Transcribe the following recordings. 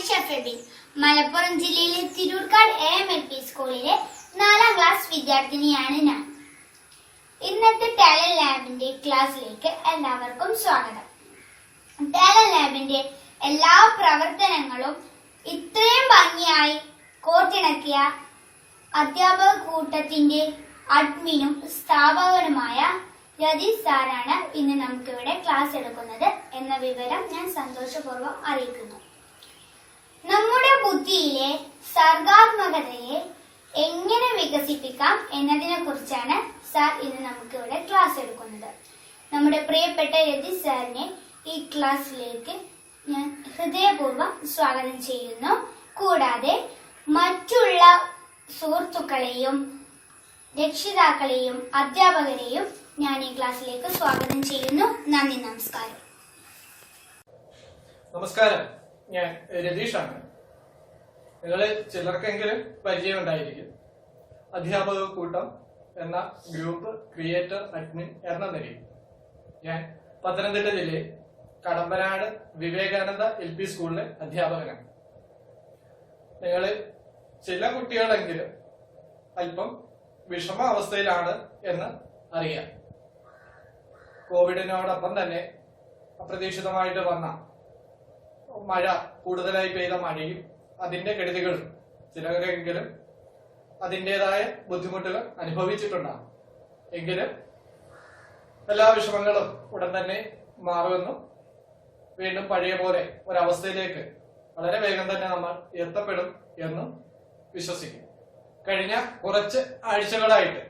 ഷഫീൻ മലപ്പുറം ജില്ലയിലെ തിരൂർക്കാട് AMLP സ്കൂളിലെ 4ാം class വിദ്യാർത്ഥിനിയാണ് ഞാൻ. ഇന്നത്തെ ടാലന്റ് ലാബിന്റെ ക്ലാസ്സിലേക്ക് എല്ലാവർക്കും സ്വാഗതം. ടാലന്റ് ലാബിന്റെ എല്ലാ പ്രവർത്തനങ്ങളും ഇത്രയും ഭംഗിയായി കോർത്തിണക്കിയ അധ്യാപക കൂട്ടത്തിന്റെ അഡ്മിനും സ്ഥാപകനുമായ രതീഷ് സാറാണ് ഇന്ന് നമുക്കിവിടെ ക്ലാസ് എടുക്കുന്നത് എന്ന വിവരം ഞാൻ സന്തോഷപൂർവ്വം അറിയിക്കുന്നു. നമ്മുടെ ബുദ്ധിയിലെ സർഗാത്മകതയെ എങ്ങനെ വികസിപ്പിക്കാം എന്നതിനെ കുറിച്ചാണ് സാർ ഇന്ന് നമുക്കിവിടെ ക്ലാസ് എടുക്കുന്നത്. നമ്മുടെ പ്രിയപ്പെട്ട രതീഷ് സാറിനെ ഈ ക്ലാസ്സിലേക്ക് ഞാൻ ഹൃദയപൂർവ്വം സ്വാഗതം ചെയ്യുന്നു. കൂടാതെ മറ്റുള്ള സുഹൃത്തുക്കളെയും രക്ഷിതാക്കളെയും അധ്യാപകരെയും ഞാൻ ഈ ക്ലാസ്സിലേക്ക് സ്വാഗതം ചെയ്യുന്നു. നന്ദി, നമസ്കാരം. നമസ്കാരം, ഞാൻ രതീഷാണ്. നിങ്ങളിൽ ചിലർക്കെങ്കിലും പരിചയം ഉണ്ടായിരിക്കും. അധ്യാപക കൂട്ടം എന്ന ഗ്രൂപ്പ് ക്രിയേറ്റർ അഡ്മിൻ എന്ന നിലയിൽ ഞാൻ പത്തനംതിട്ട ജില്ലയിൽ കടമ്പനാട് വിവേകാനന്ദ LP സ്കൂളിലെ അധ്യാപകനാണ്. നിങ്ങളിൽ ചില കുട്ടികളെങ്കിലും അല്പം വിഷമ അവസ്ഥയിലാണ് എന്ന് അറിയാം. കോവിഡിനോടൊപ്പം തന്നെ അപ്രതീക്ഷിതമായിട്ട് വന്ന മഴ, കൂടുതലായി പെയ്ത മഴയും അതിന്റെ കെടുതികളും ചിലരെങ്കിലും അതിൻ്റെതായ ബുദ്ധിമുട്ടുകൾ അനുഭവിച്ചിട്ടുണ്ടാകും. എങ്കിലും എല്ലാ വിഷമങ്ങളും ഉടൻ തന്നെ മാറുമെന്നും വീണ്ടും പഴയ പോലെ ഒരവസ്ഥയിലേക്ക് വളരെ വേഗം തന്നെ നമ്മൾ എത്തപ്പെടും എന്നും വിശ്വസിക്കും. കഴിഞ്ഞ കുറച്ച് ആഴ്ചകളായിട്ട്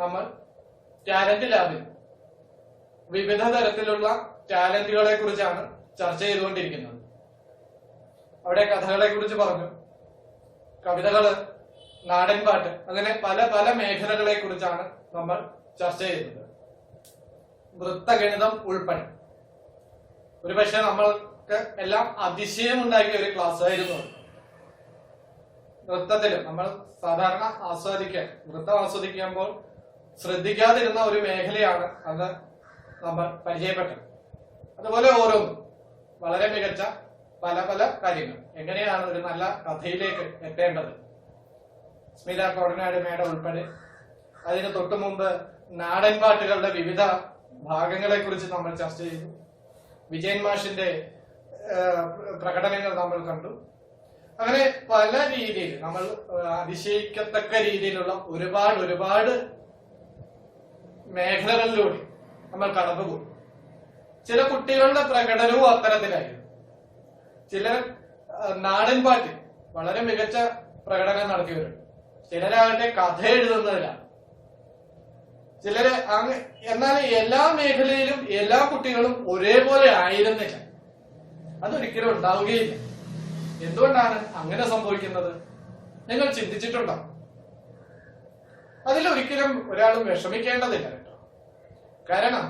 നമ്മൾ ടാലന്റ് ലാബിൽ വിവിധ തരത്തിലുള്ള ടാലന്റുകളെ കുറിച്ചാണ് ചർച്ച ചെയ്തുകൊണ്ടിരിക്കുന്നത്. അവിടെ കഥകളെ കുറിച്ച് പറഞ്ഞു, കവിതകള്, നാടൻ പാട്ട്, അങ്ങനെ പല പല മേഖലകളെ കുറിച്ചാണ് നമ്മൾ ചർച്ച ചെയ്തത്. നൃത്തഗണിതം ഉൾപ്പെടെ ഒരുപക്ഷെ നമ്മൾക്ക് എല്ലാം അതിശയമുണ്ടാക്കിയ ഒരു ക്ലാസ് ആയിരുന്നു. നൃത്തത്തില് നമ്മൾ സാധാരണ നൃത്തം ആസ്വദിക്കുമ്പോൾ ശ്രദ്ധിക്കാതിരുന്ന ഒരു മേഖലയാണ് അത് നമ്മൾ പരിചയപ്പെട്ടത്. അതുപോലെ ഓരോന്നും വളരെ മികച്ച പല പല കാര്യങ്ങൾ, എങ്ങനെയാണ് ഒരു നല്ല കഥയിലേക്ക് എത്തേണ്ടത്, സ്മിത കോടനാട് മേഡം ഉൾപ്പെടെ. അതിന് തൊട്ടു മുമ്പ് നാടൻ പാട്ടുകളുടെ വിവിധ ഭാഗങ്ങളെ കുറിച്ച് നമ്മൾ ചർച്ച ചെയ്തു. വിജയൻ മാഷിന്റെ പ്രകടനങ്ങൾ നമ്മൾ കണ്ടു. അങ്ങനെ പല രീതിയിൽ നമ്മൾ അതിശയിക്കത്തക്ക രീതിയിലുള്ള ഒരുപാട് മേഖലകളിലൂടെ നമ്മൾ കടന്നുപോയി. ചില കുട്ടികളുടെ പ്രകടനവും അത്തരത്തിലായിരുന്നു. ചിലർ നാടൻ പാട്ടിൽ വളരെ മികച്ച പ്രകടനം നടത്തിയവരുണ്ട്. ചിലരാകട്ടെ കഥ എഴുതുന്നതിലാണ്. ചിലര് എന്നാൽ എല്ലാ മേഖലയിലും എല്ലാ കുട്ടികളും ഒരേപോലെ ആയിരുന്നില്ല. അതൊരിക്കലും ഉണ്ടാവുകയില്ല. എന്തുകൊണ്ടാണ് അങ്ങനെ സംഭവിക്കുന്നത്? നിങ്ങൾ ചിന്തിച്ചിട്ടുണ്ടോ? അതിലൊരിക്കലും ഒരാളും വിഷമിക്കേണ്ടതില്ല കേട്ടോ. കാരണം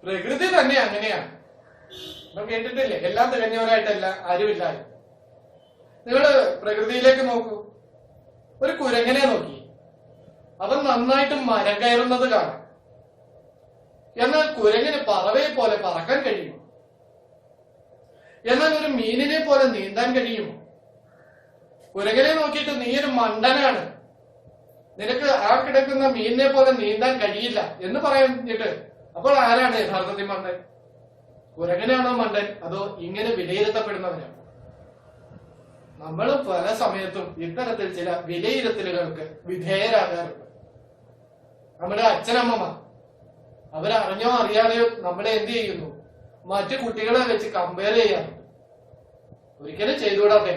പ്രകൃതി തന്നെ അങ്ങനെയാണ്. നമ്മൾ കേട്ടിട്ടില്ലേ, എല്ലാം തികഞ്ഞവരായിട്ടല്ല ആരുമില്ല. നിങ്ങള് പ്രകൃതിയിലേക്ക് നോക്കൂ. ഒരു കുരങ്ങനെ നോക്കി, അവൻ നന്നായിട്ട് മരം കയറുന്നത് കാണാം. എന്നാൽ കുരങ്ങിന് പറവയെ പോലെ പറക്കാൻ കഴിയുമോ? എന്നാൽ ഒരു മീനിനെ പോലെ നീന്താൻ കഴിയുമോ? കുരങ്ങനെ നോക്കിയിട്ട് നീ ഒരു മണ്ടനാണ്, നിനക്ക് ആ കിടക്കുന്ന മീനിനെ പോലെ നീന്താൻ കഴിയില്ല എന്ന് പറഞ്ഞിട്ട് അപ്പോൾ ആരാണ് യഥാർത്ഥത്തിൽ മണ്ടൻ? കുരങ്ങനാണോ മണ്ടൻ, അതോ ഇങ്ങനെ വിലയിരുത്തപ്പെടുന്നവനാണോ? നമ്മൾ പല സമയത്തും ഇത്തരത്തിൽ ചില വിലയിരുത്തലുകൾക്ക് വിധേയരാകാറുണ്ട്. നമ്മുടെ അച്ഛനമ്മമാർ അവരറിഞ്ഞോ അറിയാതെയോ നമ്മളെ എന്ത് ചെയ്യുന്നു? മറ്റു കുട്ടികളെ വെച്ച് കമ്പയർ ചെയ്യാറുണ്ട്. ഒരിക്കലും ചെയ്തുകൂടാത്ത.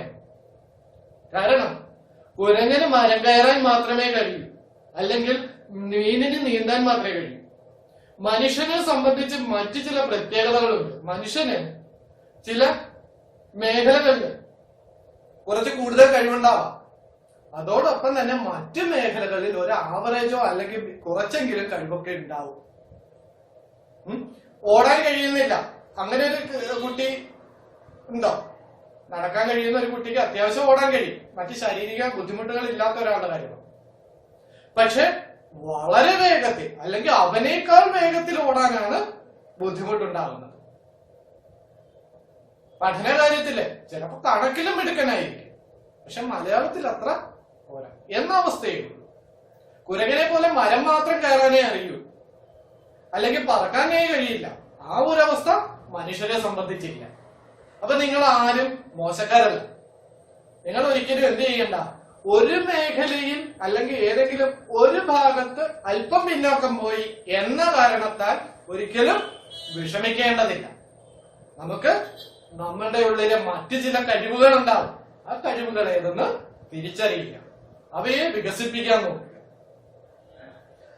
കാരണം കുരങ്ങന് മരം കയറാൻ മാത്രമേ കഴിയൂ, അല്ലെങ്കിൽ മീനിന് നീന്താൻ മാത്രമേ കഴിയൂ. മനുഷ്യനെ സംബന്ധിച്ച് മറ്റു ചില പ്രത്യേകതകളുണ്ട്. മനുഷ്യന് ചില മേഖലകളിൽ കുറച്ച് കൂടുതൽ കഴിവുണ്ടാവാം. അതോടൊപ്പം തന്നെ മറ്റു മേഖലകളിൽ ഒരു ആവറേജോ അല്ലെങ്കിൽ കുറച്ചെങ്കിലും കഴിവൊക്കെ ഉണ്ടാവും. ഓടാൻ കഴിയുന്നില്ല, അങ്ങനെ ഒരു കുട്ടി ഉണ്ടോ? നടക്കാൻ കഴിയുന്ന ഒരു കുട്ടിക്ക് അത്യാവശ്യം ഓടാൻ കഴിയും, മറ്റ് ശാരീരിക ബുദ്ധിമുട്ടുകൾ ഇല്ലാത്ത ഒരാളുടെ കാര്യമാണ്. പക്ഷെ വളരെ വേഗത്തിൽ അല്ലെങ്കിൽ അവനേക്കാൾ വേഗത്തിൽ ഓടാനാണ് ബുദ്ധിമുട്ടുണ്ടാകുന്നത്. പഠന കാര്യത്തില് ചിലപ്പോ കണക്കിലും മിടുക്കനായിരിക്കും, പക്ഷെ മലയാളത്തിൽ അത്ര പോരാ എന്ന അവസ്ഥയേ ഉള്ളൂ. കുരങ്ങനെ പോലെ മരം മാത്രം കയറാനേ അറിയൂ, അല്ലെങ്കിൽ പറക്കാനേ കഴിയില്ല. ആ ഒരു അവസ്ഥ മനുഷ്യരെ സംബന്ധിച്ചില്ല. അപ്പൊ നിങ്ങൾ ആരും മോശക്കാരല്ല. നിങ്ങൾ ഒരിക്കലും എന്ത് ചെയ്യണ്ട, ഒരു മേഖലയിൽ അല്ലെങ്കിൽ ഏതെങ്കിലും ഒരു ഭാഗത്ത് അല്പം പിന്നോക്കം പോയി എന്ന കാരണത്താൽ ഒരിക്കലും വിഷമിക്കേണ്ടതില്ല. നമുക്ക് നമ്മളുടെ ഉള്ളിലെ മറ്റു ചില കഴിവുകൾ ഉണ്ടാവും. ആ കഴിവുകൾ ഏതെന്ന് തിരിച്ചറിയുക, അവയെ വികസിപ്പിക്കാൻ നോക്കുക.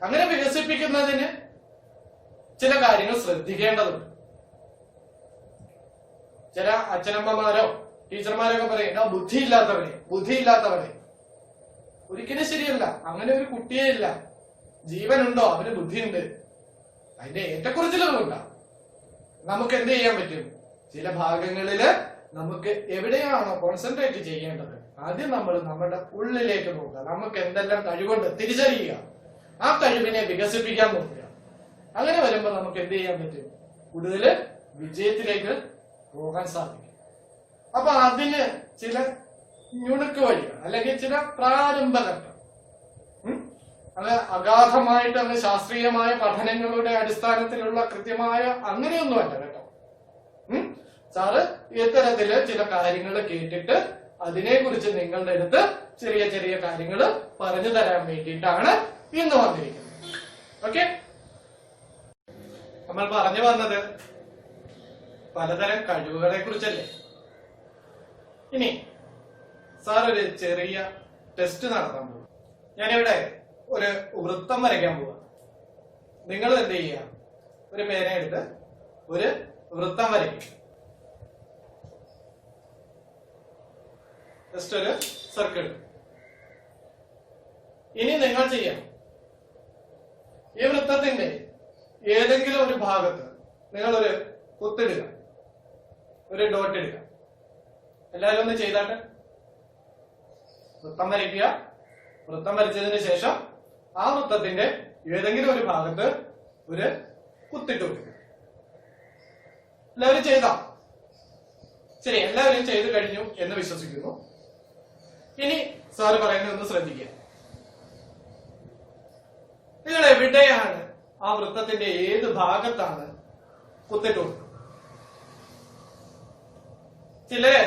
അങ്ങനെ വികസിപ്പിക്കുന്നതിന് ചില കാര്യങ്ങൾ ശ്രദ്ധിക്കേണ്ടതുണ്ട്. ചില അച്ഛനമ്മമാരോ ടീച്ചർമാരൊക്കെ പറയും ബുദ്ധിയില്ലാത്തവരെ. ഒരിക്കലും ശരിയല്ല. അങ്ങനെ ഒരു കുട്ടിയേ ഇല്ല. ജീവനുണ്ടോ അവന് ബുദ്ധിയുണ്ട്. അതിന്റെ ഏറ്റക്കുറച്ചിലുകളുണ്ടാവും. നമുക്ക് എന്ത് ചെയ്യാൻ പറ്റും? ചില ഭാഗങ്ങളില് നമുക്ക് എവിടെയാണോ കോൺസെൻട്രേറ്റ് ചെയ്യേണ്ടത് ആദ്യം നമ്മൾ നമ്മുടെ ഉള്ളിലേക്ക് നോക്കുക. നമുക്ക് എന്തെല്ലാം കഴിവുണ്ട് തിരിച്ചറിയുക, ആ കഴിവിനെ വികസിപ്പിക്കാൻ നോക്കുക. അങ്ങനെ വരുമ്പോൾ നമുക്ക് എന്ത് ചെയ്യാൻ പറ്റും? കൂടുതൽ വിജയത്തിലേക്ക് പോകാൻ സാധിക്കും. അപ്പൊ അതിന് ചില ഞുണുക്ക് വഴികൾ അല്ലെങ്കിൽ ചില പ്രാരംഭഘട്ടം, അത് അഗാധമായിട്ട് അത് ശാസ്ത്രീയമായ പഠനങ്ങളുടെ അടിസ്ഥാനത്തിലുള്ള കൃത്യമായ അങ്ങനെയൊന്നുമല്ല കേട്ടോ. സാറ് ഇത്തരത്തില് ചില കാര്യങ്ങൾ കേട്ടിട്ട് അതിനെക്കുറിച്ച് നിങ്ങളുടെ അടുത്ത് ചെറിയ ചെറിയ കാര്യങ്ങൾ പറഞ്ഞു തരാൻ വേണ്ടിയിട്ടാണ് ഇന്ന് വന്നിരിക്കുന്നത്. ഓക്കെ, നമ്മൾ പറഞ്ഞു വന്നത് പലതരം കഴിവുകളെ കുറിച്ചല്ലേ. ഇനി സാർ ഒരു ചെറിയ ടെസ്റ്റ് നടത്താൻ പോകും. ഞാനിവിടെ ഒരു വൃത്തം വരയ്ക്കാൻ പോവാ. നിങ്ങൾ എന്ത് ചെയ്യുക? ഒരു പേനയെടുത്ത് ഒരു വൃത്തം വരയ്ക്കും. ജസ്റ്റ് ഒരു സർക്കിൾ. ഇനി നിങ്ങൾ ചെയ്യാം, ഈ വൃത്തത്തിന്റെ ഏതെങ്കിലും ഒരു ഭാഗത്ത് നിങ്ങളൊരു കുത്തിടുക, ഒരു ഡോട്ട് ഇടുക. എല്ലാവരും ഒന്ന് ചെയ്താട്ടെ. വൃത്തം വരയ്ക്കുക. വൃത്തം വരച്ചതിന് ശേഷം ആ വൃത്തത്തിന്റെ ഏതെങ്കിലും ഒരു ഭാഗത്ത് ഒരു കുത്തിട്ട് കൊടുക്കുക. എല്ലാവരും ചെയ്താ? ശരി, എല്ലാവരും ചെയ്തു കഴിഞ്ഞു എന്ന് വിശ്വസിക്കുന്നു. ഇനി സാറ് പറയുന്നത് ഒന്ന് ശ്രദ്ധിക്കുക. നിങ്ങൾ എവിടെയാണ് ആ വൃത്തത്തിന്റെ ഏത് ഭാഗത്താണ് കുത്തിട്ട് കൊടുക്കുക? ചിലര്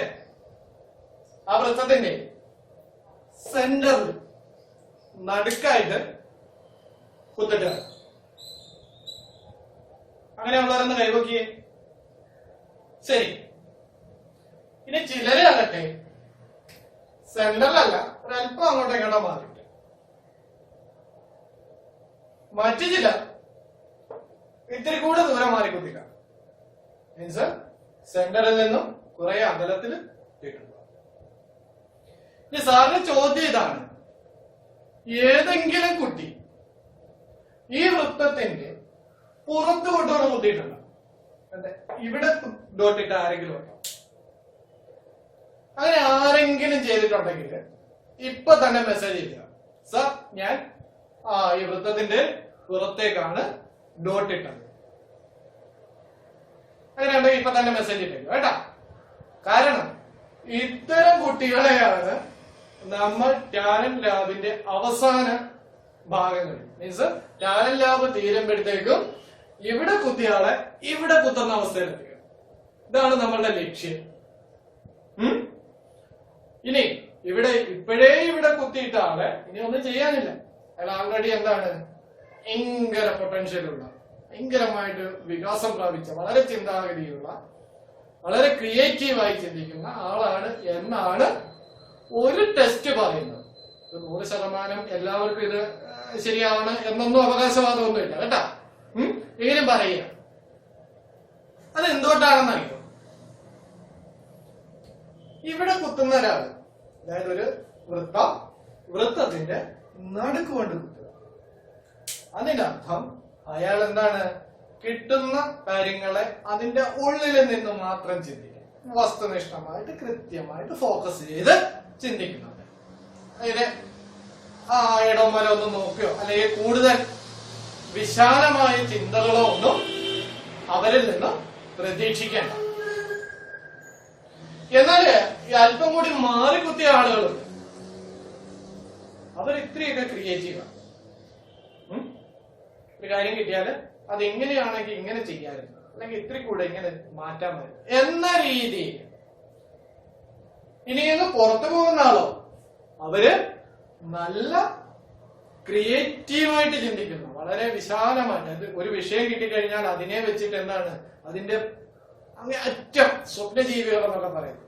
ആ വൃത്തത്തിന്റെ സെന്ററിൽ നടുക്കായിട്ട് കുത്തിട്ട്, അങ്ങനെയുള്ളവരൊന്ന് കൈവക്കിയേ. ശരി, ഇനി ചിലര് ആകട്ടെ സെന്ററിലല്ല, ഒരല്പം അങ്ങോട്ടും ഇങ്ങോട്ടോ മാറിയിട്ട്. മറ്റു ചില ഇത്തിരി കൂടെ ദൂരം മാറി കുത്തിക്ക. മീൻസ് സെന്ററിൽ നിന്നും കുറെ അകലത്തിൽ കിട്ടുക. ഇനി സാറിന്റെ ചോദ്യം ഇതാണ്, ഏതെങ്കിലും കുട്ടി ഈ വൃത്തത്തിന്റെ പുറത്തു കൊണ്ടുവന്ന് കുത്തിയിട്ടുണ്ടോ? ഇവിടെ ഡോട്ടിട്ട് ആരെങ്കിലും ഉണ്ടോ? അങ്ങനെ ആരെങ്കിലും ചെയ്തിട്ടുണ്ടെങ്കിൽ ഇപ്പൊ തന്നെ മെസ്സേജ് ചെയ്യുക, സർ ഞാൻ ഈ വൃത്തത്തിന്റെ പുറത്തേക്കാണ് ഡോട്ടിട്ടത്. അങ്ങനെയുണ്ടെങ്കിൽ ഇപ്പൊ തന്നെ മെസ്സേജ് ഇട്ടേക്കും കേട്ടാ. കാരണം ഇത്തരം കുട്ടികളെയാണ് നമ്മൾ ടാലന്റ് ലാബിന്റെ അവസാന ഭാഗങ്ങളിൽ, മീൻസ് ടാലന്റ് ലാബ് തീരുമ്പോഴത്തേക്കും ഇവിടെ കുത്തിയാളെ ഇവിടെ കുത്തുന്ന അവസ്ഥയിലെത്തിക്കുക. ഇതാണ് നമ്മളുടെ ലക്ഷ്യം. ഇനി ഇപ്പോഴേ ഇവിടെ കുത്തിയിട്ട ആളെ ഇനി ഒന്നും ചെയ്യാനില്ല. അയാൾ ആൾറെഡി എന്താണ്, ഭയങ്കര പൊട്ടൻഷ്യലുള്ള, ഭയങ്കരമായിട്ട് വികാസം പ്രാപിച്ച, വളരെ ചിന്താഗതിയുള്ള, വളരെ ക്രിയേറ്റീവായി ചിന്തിക്കുന്ന ആളാണ് എന്നാണ് ഒരു ടെസ്റ്റ് പറയുന്നത്. 100% എല്ലാവർക്കും ഇത് ശരിയാണ് എന്നൊന്നും അവകാശവാദമൊന്നുമില്ല കേട്ടാ. എങ്കിലും പറയുക. അത് എന്തുകൊണ്ടാണെന്ന് അറിയോ? ഇവിടെ കുത്തുന്ന ഒരാള്, അതായത് ഒരു വൃത്തത്തിന്റെ നടുക്ക് കൊണ്ട് കുത്തുക. അതിനർത്ഥം അയാൾ എന്താണ്, കിട്ടുന്ന കാര്യങ്ങളെ അതിന്റെ ഉള്ളിൽ നിന്ന് മാത്രം ചിന്തിക്കും. വസ്തുനിഷ്ഠമായിട്ട് കൃത്യമായിട്ട് ഫോക്കസ് ചെയ്ത് ചിന്തിക്കുന്നുണ്ട്. അതായത് ഇടം വരെ ഒന്നും നോക്കുകയോ അല്ലെങ്കിൽ കൂടുതൽ വിശാലമായ ചിന്തകളോ ഒന്നും അവരിൽ നിന്ന് പ്രതീക്ഷിക്കേണ്ട. എന്നാല് ഈ അല്പം കൂടി മാറിക്കുത്തിയ ആളുകളുണ്ട്. അവർ ഇത്രയൊക്കെ ക്രിയേറ്റീവാണ്. ഒരു കാര്യം കിട്ടിയാല് അത് എങ്ങനെയാണെങ്കിൽ ഇങ്ങനെ ചെയ്യാറുണ്ട്, അല്ലെങ്കിൽ ഇത്തിരി കൂടെ ഇങ്ങനെ മാറ്റാൻ പറ്റും എന്ന രീതിയിൽ. ഇനിയൊന്ന് പുറത്തു പോകുന്ന ആളോ, അവര് നല്ല ക്രിയേറ്റീവായിട്ട് ചിന്തിക്കുന്നു, വളരെ വിശാലമായിട്ട്. ഒരു വിഷയം കിട്ടിക്കഴിഞ്ഞാൽ അതിനെ വെച്ചിട്ട് എന്താണ് അതിന്റെ അങ്ങേ അറ്റം സ്വപ്നജീവികൾ എന്നൊക്കെ പറയുന്നത്.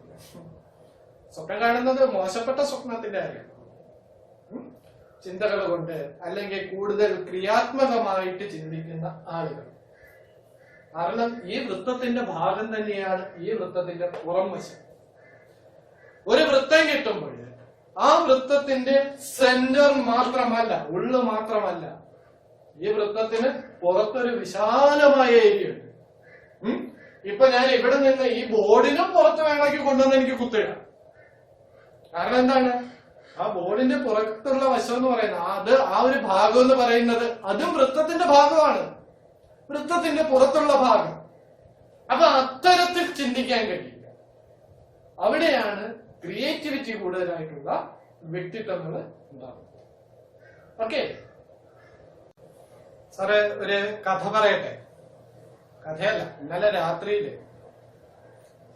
സ്വപ്നം കാണുന്നത് മോശപ്പെട്ട സ്വപ്നത്തിന്റെ കാര്യം, ചിന്തകൾ കൊണ്ട് അല്ലെങ്കിൽ കൂടുതൽ ക്രിയാത്മകമായിട്ട് ചിന്തിക്കുന്ന ആളുകൾ. കാരണം ഈ വൃത്തത്തിന്റെ ഭാഗം തന്നെയാണ് ഈ വൃത്തത്തിന്റെ പുറം വശം. ഒരു വൃത്തം കിട്ടുമ്പോൾ ആ വൃത്തത്തിന്റെ സെന്റർ മാത്രമല്ല, ഉള്ളു മാത്രമല്ല, ഈ വൃത്തത്തിന് പുറത്തൊരു വിശാലമായ ഏരിയ ഉണ്ട്. ഇപ്പൊ ഞാൻ ഇവിടെ നിന്ന് ഈ ബോർഡിനും പുറത്ത് വേണമെങ്കിൽ കൊണ്ടുവന്ന് എനിക്ക് കുത്തിടാം. കാരണം എന്താണ്, ആ ബോർഡിന്റെ പുറത്തുള്ള വശം എന്ന് പറയുന്നത്, അത് ആ ഒരു ഭാഗം എന്ന് പറയുന്നത് അതും വൃത്തത്തിന്റെ ഭാഗമാണ്, വൃത്തത്തിന്റെ പുറത്തുള്ള ഭാഗം. അപ്പൊ അത്തരത്തിൽ ചിന്തിക്കാൻ കഴിയില്ല. അവിടെയാണ് ക്രിയേറ്റിവിറ്റി കൂടുതലായിട്ടുള്ള വ്യക്തിത്വങ്ങൾ ഉണ്ടാകുന്നത്. ഓക്കെ സാറേ, ഒരു കഥ പറയട്ടെ. കഥയല്ല, ഇന്നലെ രാത്രിയില്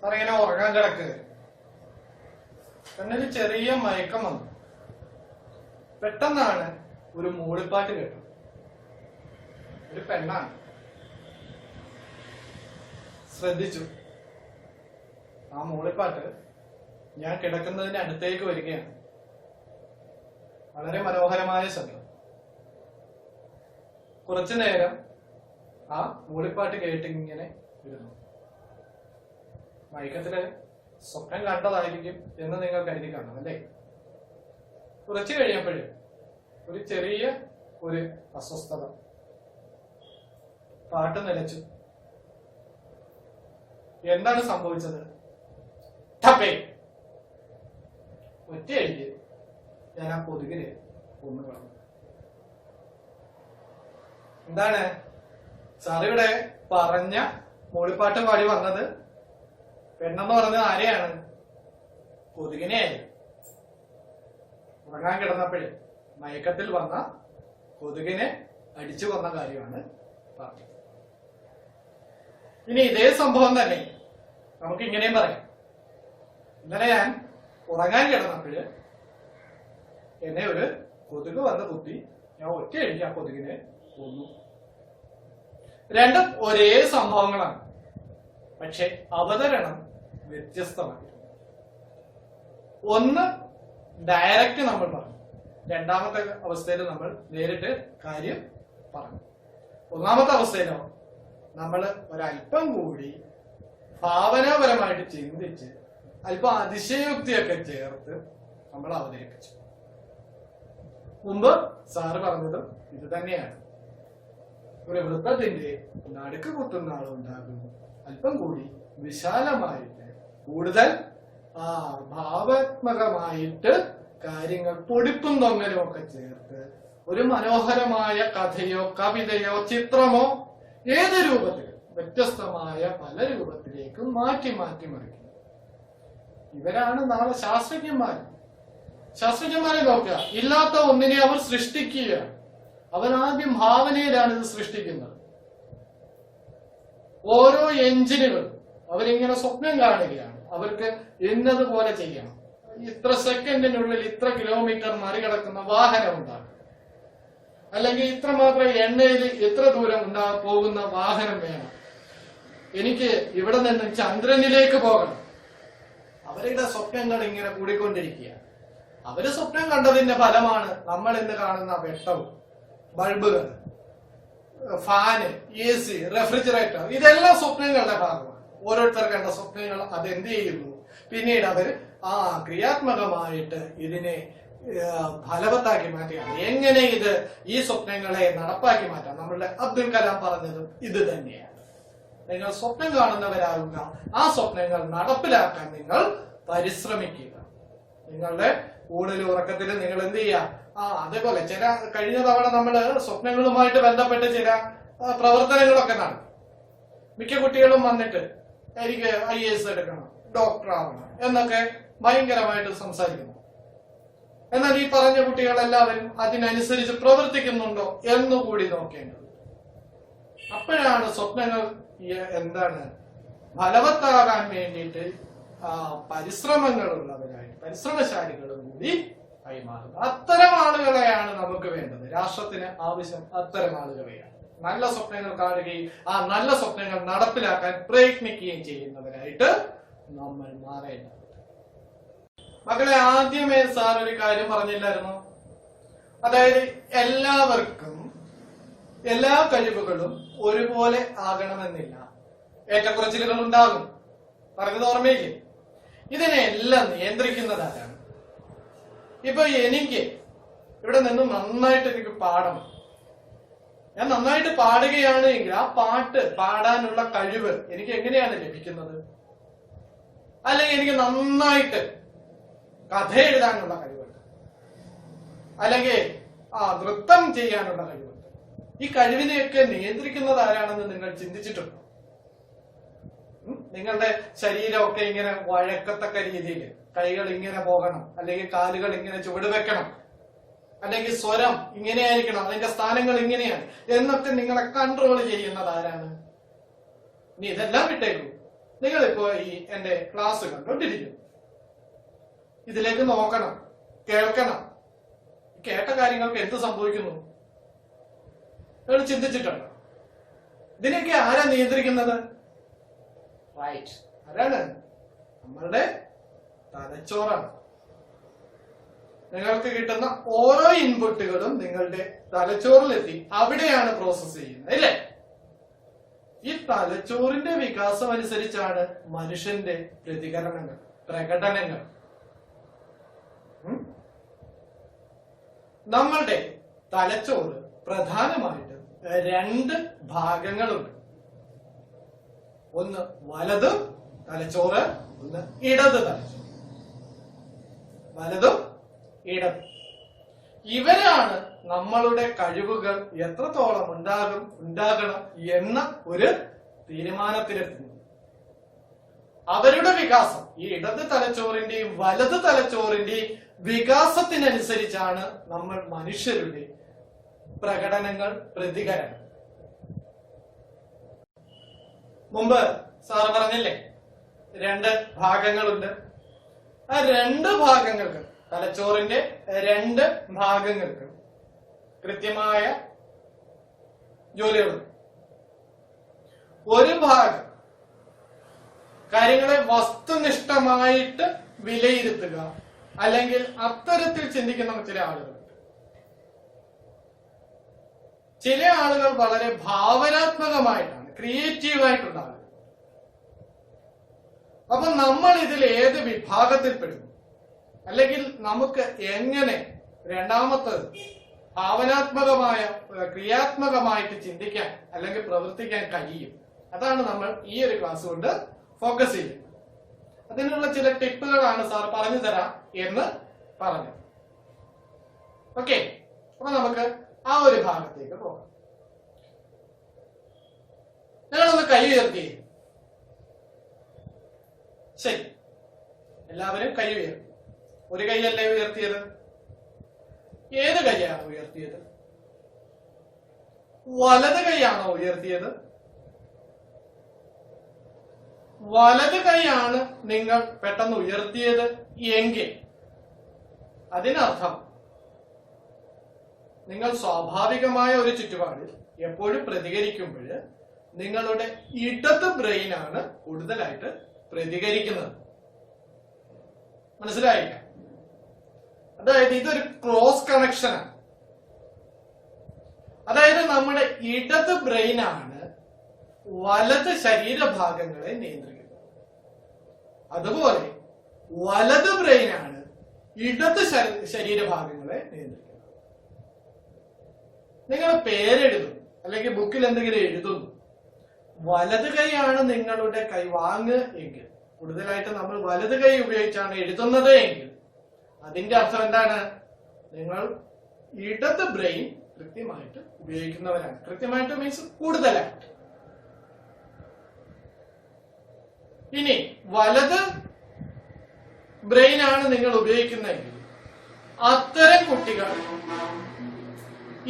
സാർ ഇങ്ങനെ ഉറങ്ങാൻ കിടക്കുക, എന്നൊരു ചെറിയ മയക്കം വന്നു. പെട്ടെന്നാണ് ഒരു മൂളിപ്പാട്ട് കേട്ടത്. ഒരു പെണ്ണാണ്. ശ്രദ്ധിച്ചു. ആ മൂളിപ്പാട്ട് ഞാൻ കിടക്കുന്നതിന് അടുത്തേക്ക് വരികയാണ്. വളരെ മനോഹരമായ ശബ്ദം. കുറച്ചു നേരം ആ മൂളിപ്പാട്ട് കേട്ടിങ്ങനെ ഇരുന്നു. മയക്കത്തില് സ്വപ്നം കണ്ടതായിരിക്കും എന്ന് നിങ്ങൾ കരുതി കാണണം അല്ലേ? കുറച്ചു കഴിഞ്ഞപ്പോഴേ ഒരു ചെറിയ ഒരു അസ്വസ്ഥത. പാട്ട് നിലച്ചു. എന്താണ് സംഭവിച്ചത്? ടപ്പേ ഒറ്റയടിക്ക് ഞാൻ ആ കൊതുകിന് കൊന്നു കളഞ്ഞു. എന്താണ് സാറിവിടെ പറഞ്ഞ മൂളിപ്പാട്ട് പാടി വന്നത്? പെണ്ണെന്ന് പറഞ്ഞത് ആരെയാണ്? കൊതുകിനെയായിരുന്നു. ഉറങ്ങാൻ കിടന്നപ്പോഴേ മയക്കത്തിൽ വന്ന കൊതുകിനെ അടിച്ചു കൊന്ന കാര്യമാണ് പറഞ്ഞത്. ഇനി ഇതേ സംഭവം തന്നെ നമുക്ക് ഇങ്ങനെയും പറയാം. ഇന്നലെ ഞാൻ ഉറങ്ങാൻ കിടന്നപ്പോഴ് എന്നെ ഒരു കൊതുക് വന്ന് കുത്തി. ഞാൻ ഒറ്റയടിക്ക് ആ കൊതുകിനെ കൊന്നു. രണ്ടും ഒരേ സംഭവങ്ങളാണ്, പക്ഷെ അവതരണം വ്യത്യസ്തമാണ്. ഒന്ന് ഡയറക്റ്റ് നമ്മൾ പറഞ്ഞു, രണ്ടാമത്തെ അവസ്ഥയിൽ നമ്മൾ നേരിട്ട് കാര്യം പറഞ്ഞു. ഒന്നാമത്തെ അവസ്ഥയിലോ നമ്മൾ ഒരല്പം കൂടി ഭാവനാപരമായിട്ട് ചിന്തിച്ച് അല്പം അതിശയോക്തിയൊക്കെ ചേർത്ത് നമ്മൾ അവതരിപ്പിച്ചു. മുമ്പ് സാറ് പറഞ്ഞതും ഇത് തന്നെയാണ്. ഒരു വൃത്തത്തിന്റെ നടുക്ക് കുത്തുന്ന ആളുണ്ടാകുന്നു. അല്പം കൂടി വിശാലമായിട്ട് കൂടുതൽ ഭാവാത്മകമായിട്ട് കാര്യങ്ങൾ പൊടിപ്പും തൊങ്ങലും ഒക്കെ ചേർത്ത് ഒരു മനോഹരമായ കഥയോ കവിതയോ ചിത്രമോ ഏത് രൂപത്തിൽ വ്യത്യസ്തമായ പല രൂപത്തിലേക്കും മാറ്റി മാറ്റി മറിക്കും. ഇവരാണ് നാളെ ശാസ്ത്രജ്ഞന്മാർ. ശാസ്ത്രജ്ഞന്മാരെ നോക്കുക, ഇല്ലാത്ത ഒന്നിനെ അവർ സൃഷ്ടിക്കുകയാണ്. അവൻ ആദ്യം ഭാവനയിലാണ് ഇത് സൃഷ്ടിക്കുന്നത്. ഓരോ എഞ്ചിനുകൾ അവരിങ്ങനെ സ്വപ്നം കാണുകയാണ്. അവർക്ക് എന്നതുപോലെ ചെയ്യണം, ഇത്ര സെക്കൻഡിനുള്ളിൽ ഇത്ര കിലോമീറ്റർ മറികടക്കുന്ന വാഹനം ഉണ്ടാകും, അല്ലെങ്കിൽ ഇത്രമാത്രം എണ്ണയിൽ എത്ര ദൂരം പോകുന്ന വാഹനം വേണം, എനിക്ക് ഇവിടെ നിന്ന് ചന്ദ്രനിലേക്ക് പോകണം. അവരുടെ സ്വപ്നങ്ങൾ ഇങ്ങനെ കൂടിക്കൊണ്ടിരിക്കുക. അവര് സ്വപ്നം കണ്ടതിന്റെ ഫലമാണ് നമ്മൾ ഇന്ന് കാണുന്ന വെട്ടവും ബൾബുകൾ, ഫാന്, AC, റെഫ്രിജറേറ്റർ. ഇതെല്ലാം സ്വപ്നങ്ങളുടെ ഭാഗമാണ്. ഓരോരുത്തർ കണ്ട സ്വപ്നങ്ങൾ അതെന്ത് ചെയ്യുന്നു, പിന്നീട് അവര് ക്രിയാത്മകമായിട്ട് ഇതിനെ ഫലവത്താക്കി മാറ്റുകയാണ്. എങ്ങനെ ഇത് ഈ സ്വപ്നങ്ങളെ നടപ്പാക്കി മാറ്റാം? നമ്മളുടെ അബ്ദുൽ കലാം പറഞ്ഞതും ഇത് തന്നെയാണ്. നിങ്ങൾ സ്വപ്നം കാണുന്നവരാകുക, ആ സ്വപ്നങ്ങൾ നടപ്പിലാക്കാൻ നിങ്ങൾ പരിശ്രമിക്കുക. നിങ്ങളുടെ കൂടുതൽ ഉറക്കത്തിൽ നിങ്ങൾ എന്ത് ചെയ്യുക? അതേപോലെ ചില കഴിഞ്ഞ തവണ നമ്മള് സ്വപ്നങ്ങളുമായിട്ട് ബന്ധപ്പെട്ട് ചില പ്രവർത്തനങ്ങളൊക്കെ നടത്തി. മിക്ക കുട്ടികളും വന്നിട്ട് എനിക്ക് IAS എടുക്കണം, ഡോക്ടറാവണം എന്നൊക്കെ ഭയങ്കരമായിട്ട് സംസാരിക്കുന്നു. എന്നാൽ ഈ പറഞ്ഞ കുട്ടികളെല്ലാവരും അതിനനുസരിച്ച് പ്രവർത്തിക്കുന്നുണ്ടോ എന്നുകൂടി നോക്കേണ്ടത്. അപ്പോഴാണ് സ്വപ്നങ്ങൾ എന്താണ് ഫലവത്താകാൻ വേണ്ടിയിട്ട് പരിശ്രമങ്ങളുള്ളവരായി പരിശ്രമശാലികളും കൂടി കൈമാറുന്നത്. അത്തരം ആളുകളെയാണ് നമുക്ക് വേണ്ടത്. രാഷ്ട്രത്തിന് ആവശ്യം അത്തരം ആളുകളെയാണ്. നല്ല സ്വപ്നങ്ങൾ കാണുകയും ആ നല്ല സ്വപ്നങ്ങൾ നടപ്പിലാക്കാൻ പ്രയത്നിക്കുകയും ചെയ്യുന്നവരായിട്ട് നമ്മൾ മാറേണ്ടത്. മക്കളെ, ആദ്യമേ സാർ ഒരു കാര്യം പറഞ്ഞില്ലായിരുന്നു? അതായത് എല്ലാവർക്കും എല്ലാ കഴിവുകളും ഒരുപോലെ ആകണമെന്നില്ല, ഏറ്റക്കുറച്ചിലുകൾ ഉണ്ടാകും. പറഞ്ഞത് ഓർമ്മയില്ലേ? ഇതിനെ എല്ലാം നിയന്ത്രിക്കുന്നതാരാണ്? ഇപ്പൊ എനിക്ക് ഇവിടെ നിന്ന് നന്നായിട്ട് എനിക്ക് പാടണം, ഞാൻ നന്നായിട്ട് പാടുകയാണ് എങ്കിൽ ആ പാട്ട് പാടാനുള്ള കഴിവ് എനിക്ക് എങ്ങനെയാണ് ലഭിക്കുന്നത്? അല്ലെങ്കിൽ എനിക്ക് നന്നായിട്ട് കഥ എഴുതാനുള്ള കഴിവുണ്ട്, അല്ലെങ്കിൽ നൃത്തം ചെയ്യാനുള്ള കഴിവുണ്ട്. ഈ കഴിവിനെയൊക്കെ നിയന്ത്രിക്കുന്നത് ആരാണെന്ന് നിങ്ങൾ ചിന്തിച്ചിട്ടുണ്ടോ? നിങ്ങളുടെ ശരീരമൊക്കെ ഇങ്ങനെ വഴക്കത്തക്ക രീതിയിൽ കൈകൾ ഇങ്ങനെ പോകണം, അല്ലെങ്കിൽ കാലുകൾ ഇങ്ങനെ ചുവട് വെക്കണം, അല്ലെങ്കിൽ സ്വരം ഇങ്ങനെയായിരിക്കണം, അതിന്റെ സ്ഥാനങ്ങൾ ഇങ്ങനെയാണ് എന്നൊക്കെ നിങ്ങളെ കൺട്രോൾ ചെയ്യുന്നത് ആരാണ്? നീ ഇതെല്ലാം വിട്ടേക്കൂ. നിങ്ങളിപ്പോ ഈ എന്റെ ക്ലാസ് കണ്ടോണ്ടിരിക്കും, ഇതിലേക്ക് നോക്കണം, കേൾക്കണം. കേട്ട കാര്യങ്ങൾക്ക് എന്ത് സംഭവിക്കുന്നു നിങ്ങൾ ചിന്തിച്ചിട്ടുണ്ടോ? ഇതിനൊക്കെ ആരാ നിയന്ത്രിക്കുന്നത്? റൈറ്റ്, ആരാണ്? നമ്മളുടെ തലച്ചോറാണ്. നിങ്ങൾക്ക് കിട്ടുന്ന ഓരോ ഇൻപുട്ടുകളും നിങ്ങളുടെ തലച്ചോറിലെത്തി അവിടെയാണ് പ്രോസസ് ചെയ്യുന്നത്, അല്ലേ? ഈ തലച്ചോറിന്റെ വികാസം അനുസരിച്ചാണ് മനുഷ്യന്റെ പ്രതികരണങ്ങൾ, പ്രകടനങ്ങൾ. നമ്മളുടെ തലച്ചോറ് പ്രധാനമായിട്ട് രണ്ട് ഭാഗങ്ങളുണ്ട്. ഒന്ന് വലത് തലച്ചോറ്, ഒന്ന് ഇടത് തലച്ചോറ്. വലതും ഇടതും ഇവരാണ് നമ്മളുടെ കഴിവുകൾ എത്രത്തോളം ഉണ്ടാകണം എന്ന ഒരു തീരുമാനത്തിലെത്തുന്നത്. അവരുടെ വികാസം, ഈ ഇടത് തലച്ചോറിന്റെയും വലത് തലച്ചോറിന്റെയും വികാസത്തിനനുസരിച്ചാണ് നമ്മൾ മനുഷ്യരുടെ പ്രകടനങ്ങൾ, പ്രതികരണം. മുമ്പ് സാറ് പറഞ്ഞില്ലേ, രണ്ട് ഭാഗങ്ങളുണ്ട്. ആ രണ്ട് ഭാഗങ്ങൾക്ക്, തലച്ചോറിന്റെ രണ്ട് ഭാഗങ്ങൾക്ക് കൃത്യമായ ജോലികളുണ്ട്. ഒരു ഭാഗം കാര്യങ്ങളെ വസ്തുനിഷ്ഠമായിട്ട് വിലയിരുത്തുക, അല്ലെങ്കിൽ അത്തരത്തിൽ ചിന്തിക്കുന്ന ചില ആളുകളുണ്ട്. ചില ആളുകൾ വളരെ ഭാവനാത്മകമായിട്ടാണ്, ക്രിയേറ്റീവായിട്ടുണ്ടാകുന്നത്. അപ്പൊ നമ്മൾ ഇതിൽ ഏത് വിഭാഗത്തിൽപ്പെടുന്നു, അല്ലെങ്കിൽ നമുക്ക് എങ്ങനെ രണ്ടാമത്തത് ഭാവനാത്മകമായ ക്രിയാത്മകമായിട്ട് ചിന്തിക്കാൻ അല്ലെങ്കിൽ പ്രവർത്തിക്കാൻ കഴിയും, അതാണ് നമ്മൾ ഈ ഒരു ക്ലാസ് കൊണ്ട് ഫോക്കസ് ചെയ്യുന്നത്. അതിനുള്ള ചില ടിപ്പുകളാണ് സാർ പറഞ്ഞു തരാം എന്ന് പറഞ്ഞു. ഓക്കെ, അപ്പൊ നമുക്ക് ആ ഒരു ഭാഗത്തേക്ക് പോകാം. ഞങ്ങളൊന്ന് കൈ ഉയർത്തി. ശരി, എല്ലാവരും കൈ ഉയർത്തി. ഒരു കൈയല്ലേ ഉയർത്തിയത്? ഏത് കൈയാണ് ഉയർത്തിയത്? വലത് കൈയാണോ ഉയർത്തിയത്? വലത് കൈയാണ് നിങ്ങൾ പെട്ടെന്ന് ഉയർത്തിയത് എങ്കിൽ അതിനർത്ഥം നിങ്ങൾ സ്വാഭാവികമായ ഒരു ചുറ്റുപാടിൽ എപ്പോഴും പ്രതികരിക്കുമ്പോൾ നിങ്ങളുടെ ഇടത് ബ്രെയിനാണ് കൂടുതലായിട്ട് പ്രതികരിക്കുന്നത്. മനസ്സിലായില്ല? അതായത് ഇതൊരു ക്രോസ് കണക്ഷനാണ്. അതായത് നമ്മുടെ ഇടത് ബ്രെയിനാണ് വലത് ശരീരഭാഗങ്ങളെ നിയന്ത്രിക്കുന്നത്. അതുപോലെ വലത് ബ്രെയിനാണ് ഇടത് ശരീരഭാഗങ്ങളെ നിയന്ത്രിക്കുന്നത്. നിങ്ങൾ പേരെഴുതും അല്ലെങ്കിൽ ബുക്കിൽ എന്തെങ്കിലും എഴുതുന്നു, വലത് കൈയാണ് നിങ്ങളുടെ കൈവാങ്ങ് എങ്കിൽ, കൂടുതലായിട്ട് നമ്മൾ വലത് കൈ ഉപയോഗിച്ചാണ് എഴുതുന്നത് എങ്കിൽ അതിന്റെ അർത്ഥം എന്താണ്? നിങ്ങൾ ഇടത് ബ്രെയിൻ കൃത്യമായിട്ട് ഉപയോഗിക്കുന്നവരാണ്. കൃത്യമായിട്ട് മീൻസ് കൂടുതലായിട്ട്. ഇനി വലത് ബ്രെയിൻ ആണ് നിങ്ങൾ ഉപയോഗിക്കുന്നതെങ്കിൽ അത്തരം കുട്ടികൾ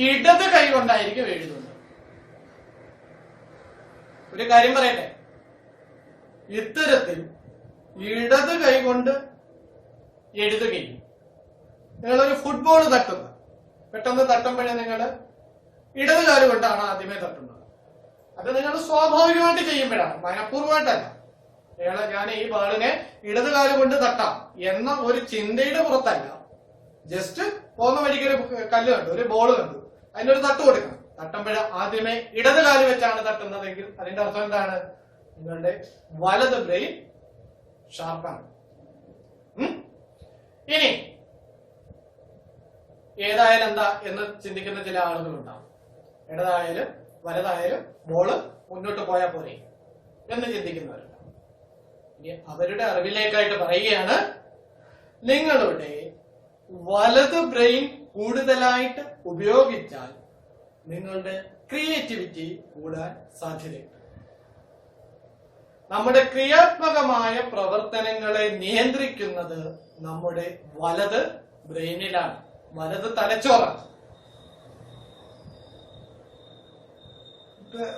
ഇടത് കൈ കൊണ്ടായിരിക്കും എഴുതുന്നത്. ഒരു കാര്യം പറയട്ടെ, ഇത്തരത്തിൽ ഇടത് കൈ കൊണ്ട് എഴുതുകയും നിങ്ങളൊരു ഫുട്ബോൾ തട്ടുക, പെട്ടെന്ന് തട്ടുമ്പോഴേ നിങ്ങൾ ഇടത് കാല് കൊണ്ടാണ് ആദ്യമേ തട്ടുന്നത്. അത് നിങ്ങൾ സ്വാഭാവികമായിട്ട് ചെയ്യുമ്പോഴാണ്, മനഃപൂർവ്വമായിട്ടല്ല. ഞാൻ ഈ ബാളിനെ ഇടത് കാല് കൊണ്ട് തട്ടാം എന്ന ഒരു ചിന്തയുടെ പുറത്തല്ല. ജസ്റ്റ് പോകുന്ന വഴിക്ക് ഒരു കല്ല് കണ്ടു, ഒരു ബോൾ കണ്ടു, അതിനൊരു തട്ട് കൊടുക്കണം. തട്ടുമ്പോഴ ആദ്യമേ ഇടത് കാല് വെച്ചാണ് തട്ടുന്നതെങ്കിൽ അതിന്റെ അർത്ഥം എന്താണ്? നിങ്ങളുടെ വലത് ബ്രെയിൻ ഷാർപ്പാണ്. ഇനി ഏതായാലും എന്താ എന്ന് ചിന്തിക്കുന്ന ചില ആളുകളുണ്ടാവും. ഇടതായാലും വലതായാലും ബോള് മുന്നോട്ട് പോയാൽ പോരെ എന്ന് ചിന്തിക്കുന്നവരുണ്ടാവും. ഇനി അവരുടെ അറിവിലേക്കായിട്ട് പറയുകയാണ്, നിങ്ങളുടെ വലത് ബ്രെയിൻ കൂടുതലായിട്ട് ഉപയോഗിച്ചാൽ നിങ്ങളുടെ ക്രിയേറ്റിവിറ്റി കൂടാൻ സാധ്യതയുണ്ട്. നമ്മുടെ ക്രിയാത്മകമായ പ്രവർത്തനങ്ങളെ നിയന്ത്രിക്കുന്നത് നമ്മുടെ വലത് ബ്രെയിനിലാണ്, വലത് തലച്ചോറാണ്.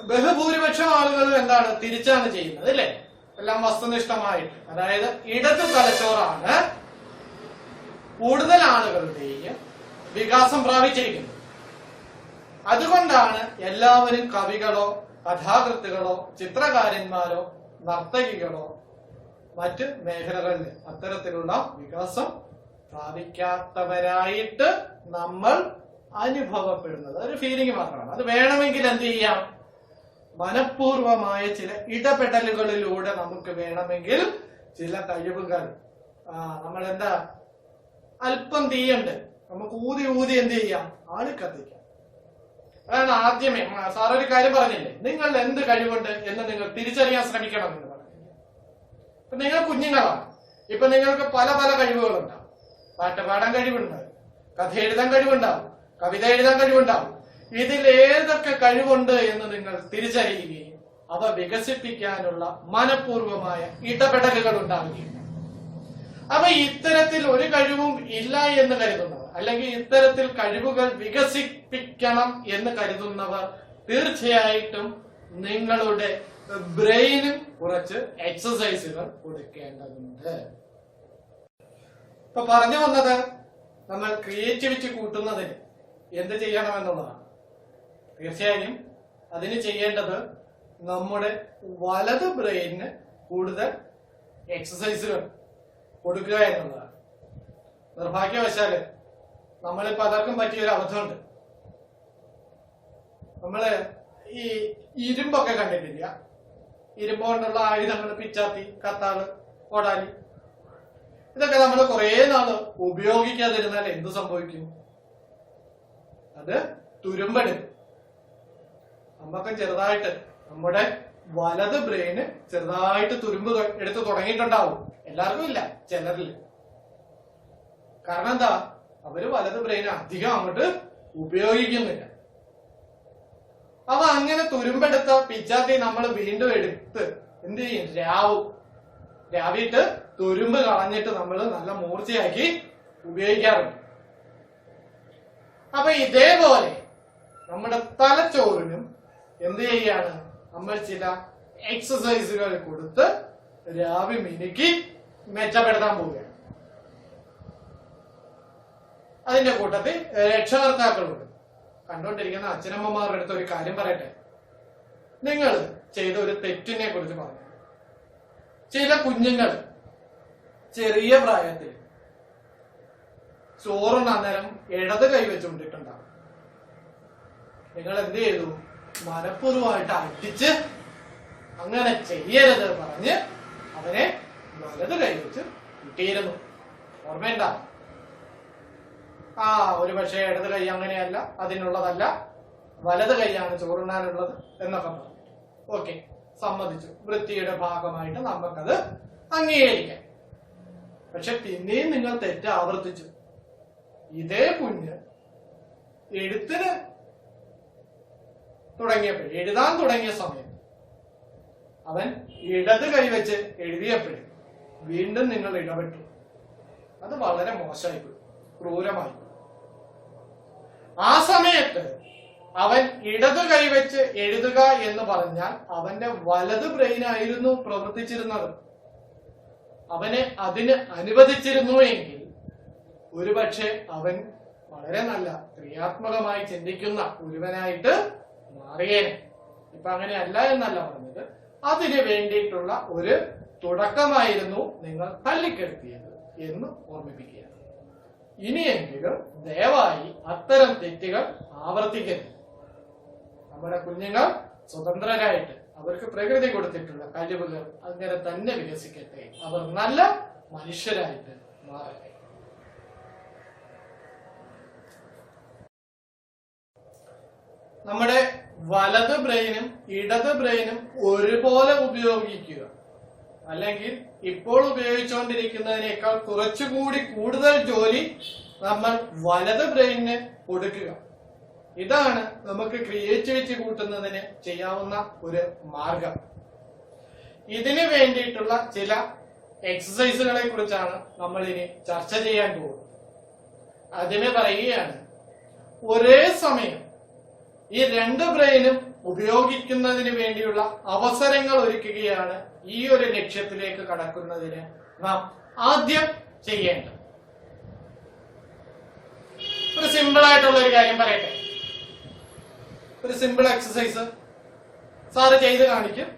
ബഹുഭൂരിപക്ഷം ആളുകളും എന്താണ് തിരിച്ചാണ് ചെയ്യുന്നത്, അല്ലെ? എല്ലാം വസ്തുനിഷ്ഠമായിട്ട്. അതായത് ഇടത് തലച്ചോറാണ് കൂടുതൽ ആളുകളുടെയും വികാസം പ്രാപിച്ചിരിക്കുന്നത്. അതുകൊണ്ടാണ് എല്ലാവരും കവികളോ കഥാകൃത്തുകളോ ചിത്രകാരന്മാരോ നർത്തകികളോ മറ്റ് മേഖലകളിൽ അത്തരത്തിലുള്ള വികാസം പ്രാപിക്കാത്തവരായിട്ട് നമ്മൾ അനുഭവപ്പെടുന്നത്. ഒരു ഫീലിംഗ് മാത്രമാണ്. അത് വേണമെങ്കിൽ എന്ത് ചെയ്യാം? മനഃപൂർവമായ ചില ഇടപെടലുകളിലൂടെ നമുക്ക് വേണമെങ്കിൽ ചില കഴിവുകൾ നമ്മൾ എന്താ അല്പം തീയുണ്ട്, നമുക്ക് ഊതി ഊതി എന്ത് ചെയ്യാം? ആളി കത്തിക്കാം. അതാണ് ആദ്യമേ സാർ ഒരു കാര്യം പറഞ്ഞില്ലേ, നിങ്ങൾ എന്ത് കഴിവുണ്ട് എന്ന് നിങ്ങൾ തിരിച്ചറിയാൻ ശ്രമിക്കണം എന്ന് പറഞ്ഞില്ലേ. ഇപ്പൊ നിങ്ങൾ കുഞ്ഞുങ്ങളാണ്, ഇപ്പൊ നിങ്ങൾക്ക് പല പല കഴിവുകളുണ്ടാവും. പാട്ട് പാടാൻ കഴിവുണ്ടാവും, കഥ എഴുതാൻ കഴിവുണ്ടാവും, കവിത എഴുതാൻ കഴിവുണ്ടാവും. ഇതിൽ ഏതൊക്കെ കഴിവുണ്ട് എന്ന് നിങ്ങൾ തിരിച്ചറിയുകയും അവ വികസിപ്പിക്കാനുള്ള മനഃപൂർവമായ ഇടപെടലുകൾ ഉണ്ടാവുകയും. അപ്പൊ ഇത്തരത്തിൽ ഒരു കഴിവും ഇല്ല എന്ന് കരുതുന്നവർ, അല്ലെങ്കിൽ ഇത്തരത്തിൽ കഴിവുകൾ വികസിപ്പിക്കണം എന്ന് കരുതുന്നവർ തീർച്ചയായിട്ടും നിങ്ങളുടെ ബ്രെയിനും കുറച്ച് എക്സസൈസുകൾ കൊടുക്കേണ്ടതുണ്ട്. ഇപ്പൊ പറഞ്ഞു വന്നത് നമ്മൾ ക്രിയേറ്റിവിറ്റി കൂട്ടുന്നതിന് എന്ത് ചെയ്യണമെന്നുള്ളതാണ്. തീർച്ചയായും അതിന് ചെയ്യേണ്ടത് നമ്മുടെ വലത് ബ്രെയിനിന് കൂടുതൽ എക്സസൈസുകൾ കൊടുക്കുക എന്നുള്ളതാണ്. നിർഭാഗ്യവശാല് നമ്മളിൽ പലർക്കും പറ്റിയൊരു അബദ്ധമുണ്ട്. നമ്മള് ഈ ഇരുമ്പൊക്കെ കണ്ടിട്ടില്ല, ഇരുമ്പ് കൊണ്ടുള്ള ആയുധങ്ങൾ, പിച്ചാത്തി, കത്താള്, കോടാലി, ഇതൊക്കെ നമ്മൾ കുറെ നാള് ഉപയോഗിക്കാതിരുന്നാൽ എന്ത് സംഭവിക്കും? അത് തുരുമ്പെടുക്കും. നമുക്ക് ചെറുതായിട്ട് നമ്മുടെ വലത് ബ്രെയിന് ചെറുതായിട്ട് തുരുമ്പ് എടുത്ത് തുടങ്ങിയിട്ടുണ്ടാവും. എല്ലാവർക്കും ഇല്ല, ചിലരിൽ. കാരണം എന്താ? അവര് വലത് ബ്രെയിൻ അധികം അങ്ങോട്ട് ഉപയോഗിക്കുന്നില്ല. അവ അങ്ങനെ തുരുമ്പെടുത്ത പിച്ചാത്തി നമ്മൾ വീണ്ടും എടുത്ത് എന്ത് ചെയ്യും? രാവിട്ട് തുരുമ്പ് കളഞ്ഞിട്ട് നമ്മൾ നല്ല മൂർച്ചയാക്കി ഉപയോഗിക്കാറുണ്ട്. അപ്പൊ ഇതേപോലെ നമ്മുടെ തലച്ചോറിനും എന്ത് ചെയ്യാണ്? നമ്മൾ ചില എക്സസൈസുകൾ കൊടുത്ത് രാവി മിനുക്കി മെച്ചപ്പെടുത്താൻ പോവുകയാണ്. അതിന്റെ കൂട്ടത്തിൽ രക്ഷകർത്താക്കളുണ്ട്. കണ്ടുകൊണ്ടിരിക്കുന്ന അച്ഛനമ്മമാരുടെ അടുത്ത് ഒരു കാര്യം പറയട്ടെ. നിങ്ങൾ ചെയ്ത ഒരു തെറ്റിനെ കുറിച്ച് പറഞ്ഞു. ചില കുഞ്ഞുങ്ങൾ ചെറിയ പ്രായത്തിൽ ചോറുണ്ണ നേരം ഇടത് കൈവച്ചുകൊണ്ടിട്ടുണ്ടാവും. നിങ്ങൾ എന്ത് ചെയ്തു? മനഃപൂർവ്വമായിട്ട് അടിച്ച് അങ്ങനെ ചെയ്യരുത് പറഞ്ഞ് അവനെ വലത് കൈവച്ച് കിട്ടിയിരുന്നു. ഓർമ്മയുണ്ടാ? ഒരു പക്ഷേ ഇടത് കൈ അങ്ങനെയല്ല, അതിനുള്ളതല്ല, വലത് കൈയാണ് ചോറുണ്ണാനുള്ളത് എന്നൊക്കെ പറഞ്ഞു. ഓക്കെ, സമ്മതിച്ചു. വൃത്തിയുടെ ഭാഗമായിട്ട് നമുക്കത് അംഗീകരിക്കാം. പക്ഷെ പിന്നെയും നിങ്ങൾ തെറ്റ് ആവർത്തിച്ചു. ഇതേ കുഞ്ഞ് എഴുതാൻ തുടങ്ങിയ സമയം അവൻ ഇടത് കൈവച്ച് എഴുതിയപ്പോഴും വീണ്ടും നിങ്ങൾ ഇടപെട്ടു. അത് വളരെ മോശമായിപ്പോയി, ക്രൂരമായി. ആ സമയത്ത് അവൻ ഇടത് കൈവച്ച് എഴുതുക എന്ന് പറഞ്ഞാൽ അവന്റെ വലത് ബ്രെയിൻ ആയിരുന്നു പ്രവർത്തിച്ചിരുന്നത്. അവനെ അതിന് അനുവദിച്ചിരുന്നു എങ്കിൽ ഒരുപക്ഷെ അവൻ വളരെ നല്ല ക്രിയാത്മകമായി ചിന്തിക്കുന്ന ഒരുവനായിട്ട് മാറിയേനെ. ഇപ്പൊ അങ്ങനെയല്ല എന്നല്ല പറഞ്ഞത്, അതിന് വേണ്ടിയിട്ടുള്ള ഒരു തുടക്കമായിരുന്നു നിങ്ങൾ തള്ളിക്കെടുത്തിയത് എന്ന് ഓർമ്മിപ്പിക്കുക. ഇനിയെങ്കിലും ദയവായി അത്തരം തെറ്റുകൾ ആവർത്തിക്കരുത്. നമ്മുടെ കുഞ്ഞുങ്ങൾ സ്വതന്ത്രരായിട്ട് അവർക്ക് പ്രകൃതി കൊടുത്തിട്ടുള്ള കഴിവുകൾ അങ്ങനെ തന്നെ വികസിക്കട്ടെ. അവർ നല്ല മനുഷ്യരായിട്ട് മാറട്ടെ. നമ്മുടെ വലത് ബ്രെയിനും ഇടത് ബ്രെയിനും ഒരുപോലെ ഉപയോഗിക്കുക, അല്ലെങ്കിൽ ഇപ്പോൾ ഉപയോഗിച്ചുകൊണ്ടിരിക്കുന്നതിനേക്കാൾ കുറച്ചുകൂടി കൂടുതൽ ജോലി നമ്മൾ വലത് ബ്രെയിനിന് കൊടുക്കുക. ഇതാണ് നമുക്ക് ക്രിയേറ്റിവിറ്റി കൂട്ടുന്നതിന് ചെയ്യാവുന്ന ഒരു മാർഗം. ഇതിനു വേണ്ടിയിട്ടുള്ള ചില എക്സസൈസുകളെ കുറിച്ചാണ് നമ്മൾ ഇനി ചർച്ച ചെയ്യാൻ പോകുന്നത്. ആദ്യമേ പറയുകയാണ്, ഒരേ സമയം ഈ രണ്ട് ബ്രെയിനും ഉപയോഗിക്കുന്നതിന് വേണ്ടിയുള്ള അവസരങ്ങൾ ഒരുക്കുകയാണ് ഈ ഒരു ലക്ഷ്യത്തിലേക്ക് കടക്കുന്നതിന് നാം ആദ്യം ചെയ്യേണ്ടത്. ഒരു സിമ്പിൾ ആയിട്ടുള്ള ഒരു കാര്യം പറയട്ടെ. ഒരു സിമ്പിൾ എക്സസൈസ് സാറ് ചെയ്ത് കാണിക്കും,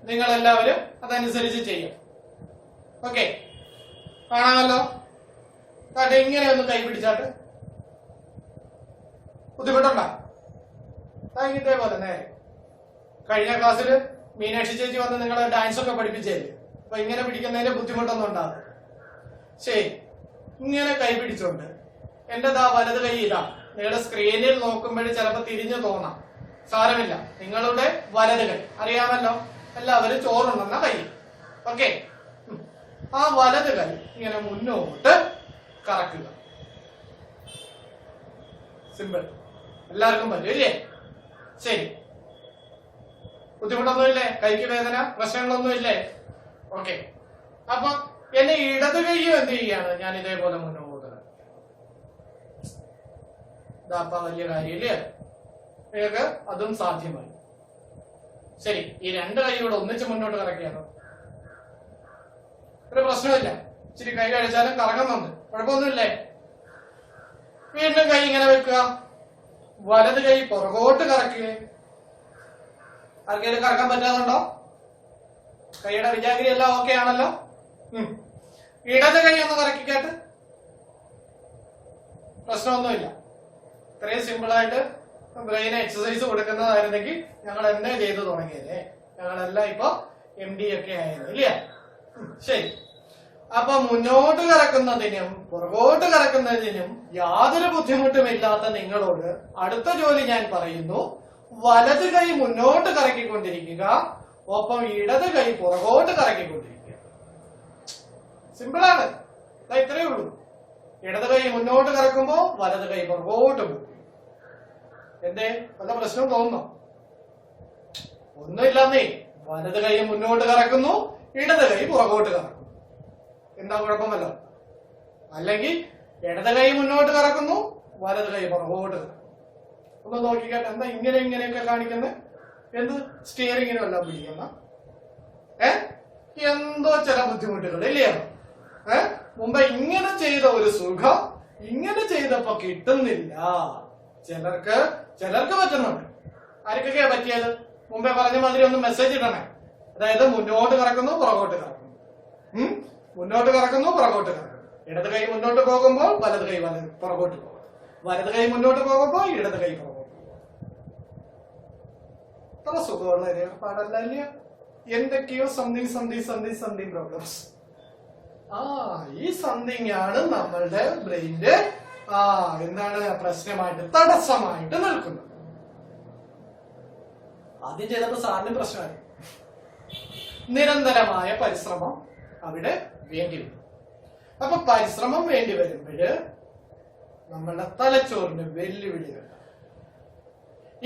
നിങ്ങൾ എല്ലാവരും അതനുസരിച്ച് ചെയ്യും. ഓക്കെ, കാണാമല്ലോ. കാട്ടെ, ഇങ്ങനെ ഒന്ന് കൈ പിടിച്ചാട്ട്. ബുദ്ധിമുട്ടുണ്ടോ? ഇതേപോലെ നേരെ കഴിഞ്ഞ ക്ലാസ്സിൽ മീനാക്ഷി ചേച്ചി വന്ന് നിങ്ങളെ ഡാൻസ് ഒക്കെ പഠിപ്പിച്ചേല്ലേ, അപ്പൊ ഇങ്ങനെ പിടിക്കുന്നതിന് ബുദ്ധിമുട്ടൊന്നും ഉണ്ടാകും. ശരി, ഇങ്ങനെ കൈ പിടിച്ചോണ്ട് എന്റെ വലത് കൈ ഇതാ. നിങ്ങളുടെ സ്ക്രീനിൽ നോക്കുമ്പോൾ ചിലപ്പോ തിരിഞ്ഞു തോന്നാം, സാരമില്ല. നിങ്ങളുടെ വലത് കൈ അറിയാമല്ലോ, എല്ലാവരും ചോറുണ്ടെന്ന കൈ. ഓക്കെ, ആ വലത് കൈ ഇങ്ങനെ മുന്നോട്ട് കറക്കുക. സിമ്പിൾ, എല്ലാവർക്കും പറ്റും ഇല്ലേ? ശരി, ബുദ്ധിമുട്ടൊന്നുമില്ലേ? കൈക്ക് വേദന, പ്രശ്നങ്ങളൊന്നുമില്ലേ? ഓക്കെ, അപ്പൊ എന്നെ ഇടത് കൈയും എന്ത് ചെയ്യാണ്? ഞാൻ ഇതേപോലെ മുന്നോട്ട് ഇതാപ്പ വലിയ കാര്യമില്ലേ? നിങ്ങൾക്ക് അതും സാധ്യമായി. ശരി, ഈ രണ്ട് കൈ കൂടെ ഒന്നിച്ച് മുന്നോട്ട് കറക്കിയാലോ? ഒരു പ്രശ്നമില്ല, ഇച്ചിരി കൈ കഴിച്ചാലും കറങ്ങുന്നുണ്ട്, കുഴപ്പമൊന്നുമില്ലേ? വീണ്ടും കൈ ഇങ്ങനെ വെക്കുക, വലത് കൈ പുറകോട്ട് കറക്കുക. ആർക്കെങ്കിലും കറക്കാൻ പറ്റാതുണ്ടോ? കൈയുടെ വിജാഗിരി എല്ലാം ഓക്കെ ആണല്ലോ. ഇടത് കൈ ഒന്ന് കറക്കിക്കാട്ട്, പ്രശ്നമൊന്നുമില്ല. ഇത്രയും സിമ്പിൾ ആയിട്ട് ബ്രെയിൻ എക്സസൈസ് കൊടുക്കുന്നതായിരുന്നെങ്കിൽ ഞങ്ങൾ എന്നെ ചെയ്തു തുടങ്ങിയതേ. ഞങ്ങളെല്ലാം ഇപ്പൊ MD ഒക്കെ ആയിരുന്നു ഇല്ല? ശരി, അപ്പൊ മുന്നോട്ട് കറക്കുന്നതിനും പുറകോട്ട് കറക്കുന്നതിനും യാതൊരു ബുദ്ധിമുട്ടുമില്ലാത്ത നിങ്ങളോട് അടുത്ത ജോലി ഞാൻ പറയുന്നു. വലത് കൈ മുന്നോട്ട് കറക്കിക്കൊണ്ടിരിക്കുക, ഒപ്പം ഇടത് കൈ പുറകോട്ട് കറക്കിക്കൊണ്ടിരിക്കുക. സിമ്പിളാണ്, ഇത്രയേ ഉള്ളൂ. ഇടത് കൈ മുന്നോട്ട് കറക്കുമ്പോ വലത് കൈ പുറകോട്ട് പോകും. എന്തേ, വല്ല പ്രശ്നം തോന്നുന്നോ? ഒന്നുമില്ലെന്നേ. വലത് കൈ മുന്നോട്ട് കറക്കുന്നു, ഇടത് കൈ പുറകോട്ട് കറക്കുന്നു. എന്താ കുഴപ്പമല്ല? അല്ലെങ്കിൽ ഇടത് കൈ മുന്നോട്ട് കറക്കുന്നു, വലത് കൈ പുറകോട്ട് കറക്കുന്നു. ഒന്ന് നോക്കിക്കാട്ടെ, എന്താ ഇങ്ങനെയൊക്കെ കാണിക്കുന്നത്? എന്ത് സ്റ്റിയറിങ്ങിനും എല്ലാം പിടിക്കുന്ന എന്തോ ചില ബുദ്ധിമുട്ടുകൾ ഇല്ലയോ? മുമ്പ് ഇങ്ങനെ ചെയ്ത ഒരു സുഖം ഇങ്ങനെ ചെയ്തപ്പോ കിട്ടുന്നില്ല. ചിലർക്ക് പറ്റുന്നുണ്ട്. ആർക്കൊക്കെയാ പറ്റിയത്? മുമ്പേ പറഞ്ഞ മാതിരി ഒന്ന് മെസ്സേജ് ഇടണേ. അതായത് മുന്നോട്ട് കറക്കുന്നു, പുറകോട്ട് കറക്കുന്നു, മുന്നോട്ട് കറക്കുന്നു, പുറകോട്ട് കറക്കുന്നു. ഇടത് കൈ മുന്നോട്ട് പോകുമ്പോൾ വലത് കൈ പുറകോട്ട് പോകും, വലത് കൈ മുന്നോട്ട് പോകുമ്പോൾ ഇടത് കൈ പുറകോട്ട് പോകും. അത്ര സുഖമുള്ള ഏർപ്പാടല്ല ഇല്ല? എന്തൊക്കെയോ സംതിങ് പ്രോബ്ലംസ്. ഈ സംതിങ് ആണ് നമ്മളുടെ ബ്രെയിനിന്റെ എന്താണ് പ്രശ്നമായിട്ട്, തടസ്സമായിട്ട് നിൽക്കുന്നത്. ആദ്യം ചെയ്തപ്പോ സാറിന് പ്രശ്നമായി. നിരന്തരമായ പരിശ്രമം അവിടെ വേണ്ടിവരും. അപ്പൊ പരിശ്രമം വേണ്ടി വരുമ്പോഴ് നമ്മളുടെ തലച്ചോറിന് വെല്ലുവിളികൾ.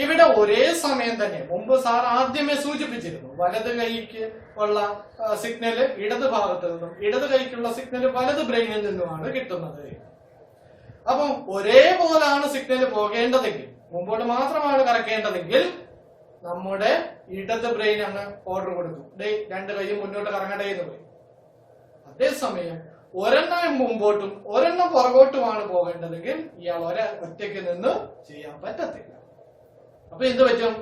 ഇവിടെ ഒരേ സമയം തന്നെ മുമ്പ് സാർ ആദ്യമേ സൂചിപ്പിച്ചിരുന്നു, വലത് കൈക്ക് ഉള്ള സിഗ്നല് ഇടത് ഭാഗത്ത് നിന്നും ഇടത് കൈക്കുള്ള സിഗ്നല് വലത് ബ്രെയിനിൽ നിന്നുമാണ് കിട്ടുന്നത്. അപ്പം ഒരേപോലാണ് സിഗ്നൽ പോകേണ്ടതെങ്കിൽ, മുമ്പോട്ട് മാത്രമാണ് കറക്കേണ്ടതെങ്കിൽ നമ്മുടെ ഇടത് ബ്രെയിൻ അങ്ങ് ഓർഡർ കൊടുക്കും, ഡേ 2 കൈയും മുന്നോട്ട് കറങ്ങടേ എന്ന് പറയും. അതേസമയം ഒരെണ്ണം മുമ്പോട്ടും ഒരെണ്ണം പുറകോട്ടുമാണ് പോകേണ്ടതെങ്കിൽ ഇയാൾ ഒറ്റയ്ക്ക് നിന്ന് ചെയ്യാൻ പറ്റത്തില്ല. അപ്പൊ എന്ത് പറ്റും?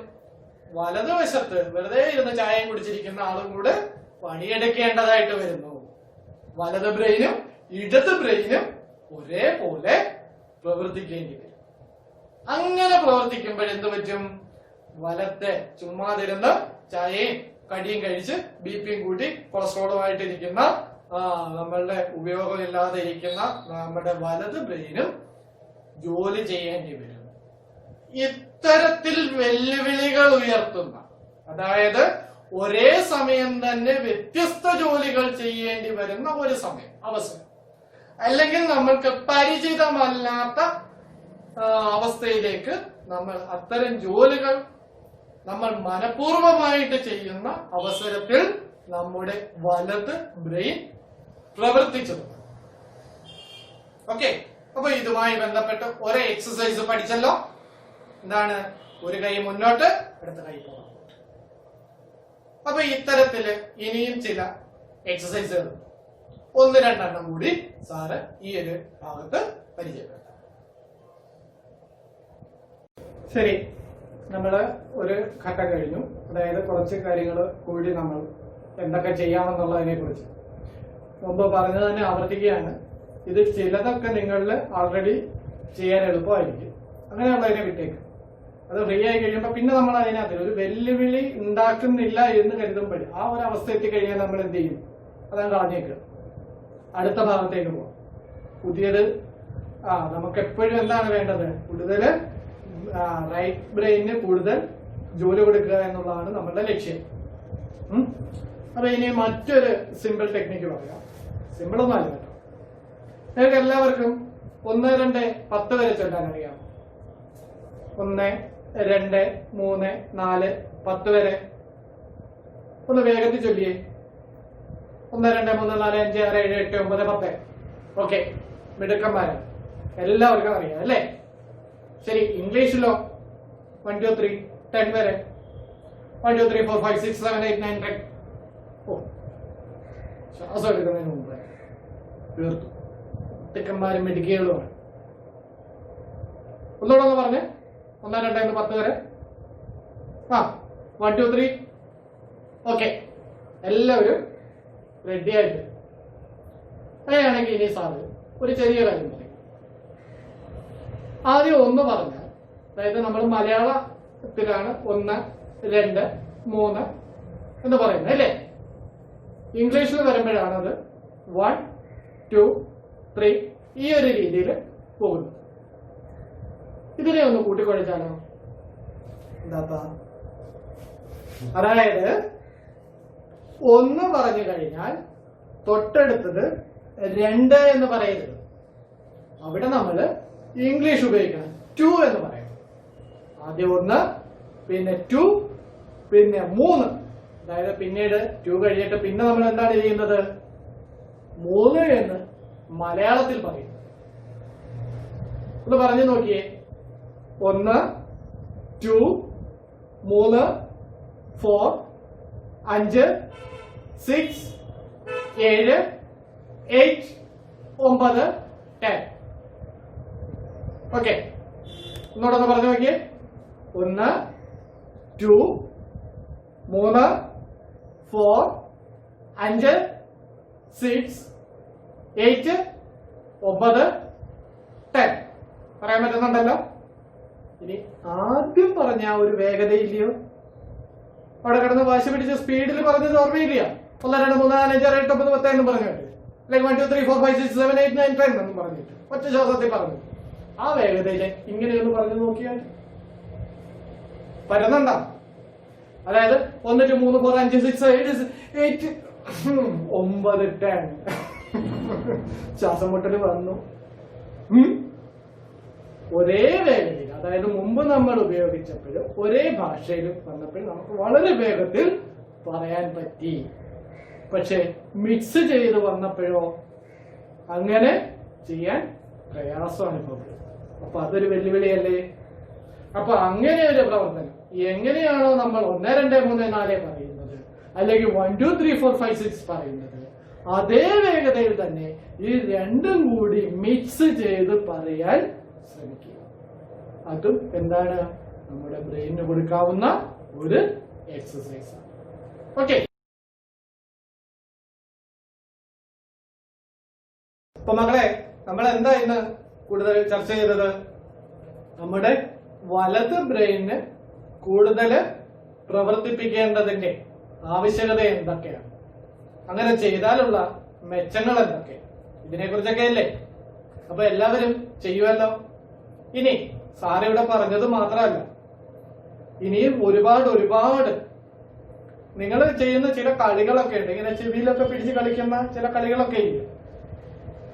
വലതുവശത്ത് വെറുതെ ഇരുന്ന് ചായയും കുടിച്ചിരിക്കുന്ന ആളും കൂടെ പണിയെടുക്കേണ്ടതായിട്ട് വരുന്നു. വലത് ബ്രെയിനും ഇടത് ബ്രെയിനും ഒരേപോലെ പ്രവർത്തിക്കേണ്ടി വരും. അങ്ങനെ പ്രവർത്തിക്കുമ്പോൾ എന്ത് പറ്റും? വലത്തെ ചുമ്മാതിരുന്ന് ചായയും കടിയും കഴിച്ച് ബിപിയും കൂട്ടി കൊളസ്ട്രോളുമായിട്ടിരിക്കുന്ന നമ്മളുടെ ഉപയോഗമില്ലാതെ ഇരിക്കുന്ന നമ്മുടെ വലത് ബ്രെയിനും ജോലി ചെയ്യേണ്ടി വരും. ഇത്തരത്തിൽ വെല്ലുവിളികൾ ഉയർത്തുന്ന, അതായത് ഒരേ സമയം തന്നെ വ്യത്യസ്ത ജോലികൾ ചെയ്യേണ്ടി വരുന്ന ഒരു അവസരം, അല്ലെങ്കിൽ നമ്മൾക്ക് പരിചിതമല്ലാത്ത അവസ്ഥയിലേക്ക് നമ്മൾ അത്തരം ജോലികൾ നമ്മൾ മനഃപൂർവമായിട്ട് ചെയ്യുന്ന അവസരത്തിൽ നമ്മുടെ വലത് ബ്രെയിൻ പ്രവർത്തിച്ചത്. ഓക്കെ, അപ്പൊ ഇതുമായി ബന്ധപ്പെട്ട് ഒരു എക്സസൈസ് പഠിച്ചല്ലോ. എന്താണ്? ഒരു കൈ മുന്നോട്ട്, അടുത്ത കൈ പുറകോട്ട്. അപ്പൊ ഇത്തരത്തില് ഇനിയും ചില എക്സസൈസുകൾ 1-2 കൂടി സാറ് ഈ ഒരു ഭാഗത്ത് പരിചയപ്പെടുത്താം. ശരി, നമ്മള് ഒരു ഘട്ടം കഴിഞ്ഞു. അതായത് കുറച്ച് കാര്യങ്ങൾ കൂടി നമ്മൾ എന്തൊക്കെ ചെയ്യാമെന്നുള്ളതിനെ കുറിച്ച് മുമ്പ് പറഞ്ഞത് തന്നെ ആവർത്തിക്കുകയാണ്. ഇത് ചിലതൊക്കെ നിങ്ങളിൽ ഓൾറെഡി ചെയ്യാൻ എളുപ്പമായിരിക്കും, അങ്ങനെയുള്ളതിനെ വിട്ടേക്ക്. അത് ഫ്രീ ആയി കഴിയുമ്പോൾ പിന്നെ നമ്മൾ അതിനകത്ത് ഒരു വെല്ലുവിളി ഉണ്ടാക്കുന്നില്ല എന്ന് കരുതുമ്പോൾ ആ ഒരു അവസ്ഥ എത്തിക്കഴിഞ്ഞാൽ നമ്മൾ എന്ത് ചെയ്യും? അതങ്ങ് കളഞ്ഞേക്കുക, അടുത്ത ഭാഗത്തേക്ക് പോകാം. പുതിയത് നമുക്ക് എപ്പോഴും എന്താണ് വേണ്ടത്? കൂടുതൽ റൈറ്റ് ബ്രെയിനിന് കൂടുതൽ ജോലി കൊടുക്കുക എന്നുള്ളതാണ് നമ്മളുടെ ലക്ഷ്യം. അപ്പൊ ഇനി മറ്റൊരു സിമ്പിൾ ടെക്നിക്ക് പറയാം. സിമ്പിൾ ഒന്നും അല്ല കേട്ടോ. നിങ്ങൾക്ക് എല്ലാവർക്കും 1, 2, 10 വരെ ചൊല്ലാൻ അറിയാം. 1, 2, 3, 4, 10 വരെ ഒന്ന് വേഗത്തിൽ ചൊല്ലിയേ. 1, 2, 3, 4, 5, 6, 7, 8, 9, 10. ഓക്കെ, മിടുക്കന്മാരാണ്, എല്ലാവർക്കും അറിയാം അല്ലേ? ശരി, ഇംഗ്ലീഷിലോ? 1, 2, 3, 10 വരെ. 1, 2, 3, 4, 5, 6, 7, 8, 9, 10. ഓ, ശ്വാസം എടുക്കുന്നതിന് മുമ്പ് തീർത്തു. മിടുക്കന്മാരും മിടുക്കികളുമാണ്. ഒന്നുകൂടെ ഒന്ന് പറഞ്ഞേ. 1, 2, 10 വരെ. 1, 2, 3. ഓക്കെ, എല്ലാവരും റെഡി ആയിട്ട്. അങ്ങനെയാണെങ്കിൽ ഇനി സാറ് ഒരു ചെറിയ കാര്യം പറയും. ആദ്യം 1 പറഞ്ഞാൽ, അതായത് നമ്മൾ മലയാളത്തിലാണ് 1, 2, 3 എന്ന് പറയുന്നത് അല്ലേ? ഇംഗ്ലീഷിൽ വരുമ്പോഴാണ് അത് 1, 2, 3 ഈ ഒരു രീതിയിൽ പോകുന്നു. ഇതിനെ ഒന്ന് കൂട്ടിക്കൊഴിച്ചാലോ? എന്താ? അതായത് 1 പറഞ്ഞു കഴിഞ്ഞാൽ തൊട്ടടുത്തത് 2 എന്ന് പറയരുത്. അവിടെ നമ്മള് ഇംഗ്ലീഷ് ഉപയോഗിക്കണം. 2 എന്ന് പറയണം. ആദ്യം 1, പിന്നെ 2, പിന്നെ 3. അതായത് പിന്നീട് 2 കഴിഞ്ഞിട്ട് പിന്നെ നമ്മൾ എന്താണ് ചെയ്യുന്നത്? 3 എന്ന് മലയാളത്തിൽ പറയും. ഒന്ന് പറഞ്ഞു നോക്കിയേ. 1, 2, 3, 4, 5, 6, 7, 8, 9, 10. ഓക്കെ, ഒന്നോടൊന്ന് പറഞ്ഞു നോക്കിയേ. 1, 2, 3, 4, 5, 6, 8, 9, 10. പറയാൻ പറ്റുന്നുണ്ടല്ലോ? ഇനി ആദ്യം പറഞ്ഞ ആ ഒരു വേഗതയില്ലയോ? അവിടെ കിടന്ന് വാശി പിടിച്ച സ്പീഡിൽ പറഞ്ഞത് ഓർമ്മയില്ല. 1, 2, 3, 4, 5, 6, 7, 8, 9, 10 എന്നും പറഞ്ഞിട്ട്, അല്ലെങ്കിൽ 1, 2, 3, 4, 5, 6, 7, 8, 9, 10 എന്നും പറഞ്ഞിട്ട് ഒറ്റ ശ്വാസത്തിൽ പറഞ്ഞു. ആ വേഗതയില് ഇങ്ങനെയൊന്ന് പറഞ്ഞു നോക്കിയാൽ പറ്റുന്നുണ്ടോ? അതായത് 1, 2, 3, 4, 5, 6, 7, 8, 9, 10. ശ്വാസം മുട്ടല് വന്നു. ഒരേ വേഗതയിൽ, അതായത് മുമ്പ് നമ്മൾ ഉപയോഗിച്ചപ്പോഴും ഒരേ ഭാഷയിൽ വന്നപ്പോൾ നമുക്ക് വളരെ വേഗത്തിൽ പറയാൻ പറ്റി. പക്ഷെ മിക്സ് ചെയ്ത് വന്നപ്പോഴോ അങ്ങനെ ചെയ്യാൻ പ്രയാസം അനുഭവപ്പെടും. അപ്പൊ അതൊരു വെല്ലുവിളിയല്ലേ? അപ്പൊ അങ്ങനെ ഒരു പ്രവർത്തനം എങ്ങനെയാണോ നമ്മൾ 1 2 3 4 പറയുന്നത്, അല്ലെങ്കിൽ 1 2 3 4 5 6 പറയുന്നത്, അതേ വേഗതയിൽ തന്നെ ഈ രണ്ടും കൂടി മിക്സ് ചെയ്ത് പറയാൻ ശ്രമിക്കുക. അതും എന്താണ്, നമ്മുടെ ബ്രെയിനിന് കൊടുക്കാവുന്ന ഒരു എക്സസൈസ് ആണ്. ഓക്കെ, അപ്പൊ മക്കളെ, നമ്മൾ എന്താ ഇന്ന് കൂടുതൽ ചർച്ച ചെയ്തത്? നമ്മുടെ വലത് ബ്രെയിന് കൂടുതൽ പ്രവർത്തിപ്പിക്കേണ്ടതിന്റെ ആവശ്യകത എന്തൊക്കെയാണ്, അങ്ങനെ ചെയ്താലുള്ള മെച്ചങ്ങൾ എന്തൊക്കെ, ഇതിനെ കുറിച്ചൊക്കെ അല്ലേ? അപ്പൊ എല്ലാവരും ചെയ്യുമല്ലോ. ഇനി സാറിവിടെ പറഞ്ഞത് മാത്രമല്ല, ഇനിയും ഒരുപാട് നിങ്ങൾ ചെയ്യുന്ന ചില കളികളൊക്കെ ഉണ്ട്. ഇങ്ങനെ ചെവിയിലൊക്കെ പിടിച്ച് കളിക്കുന്ന ചില കളികളൊക്കെ ഇല്ല.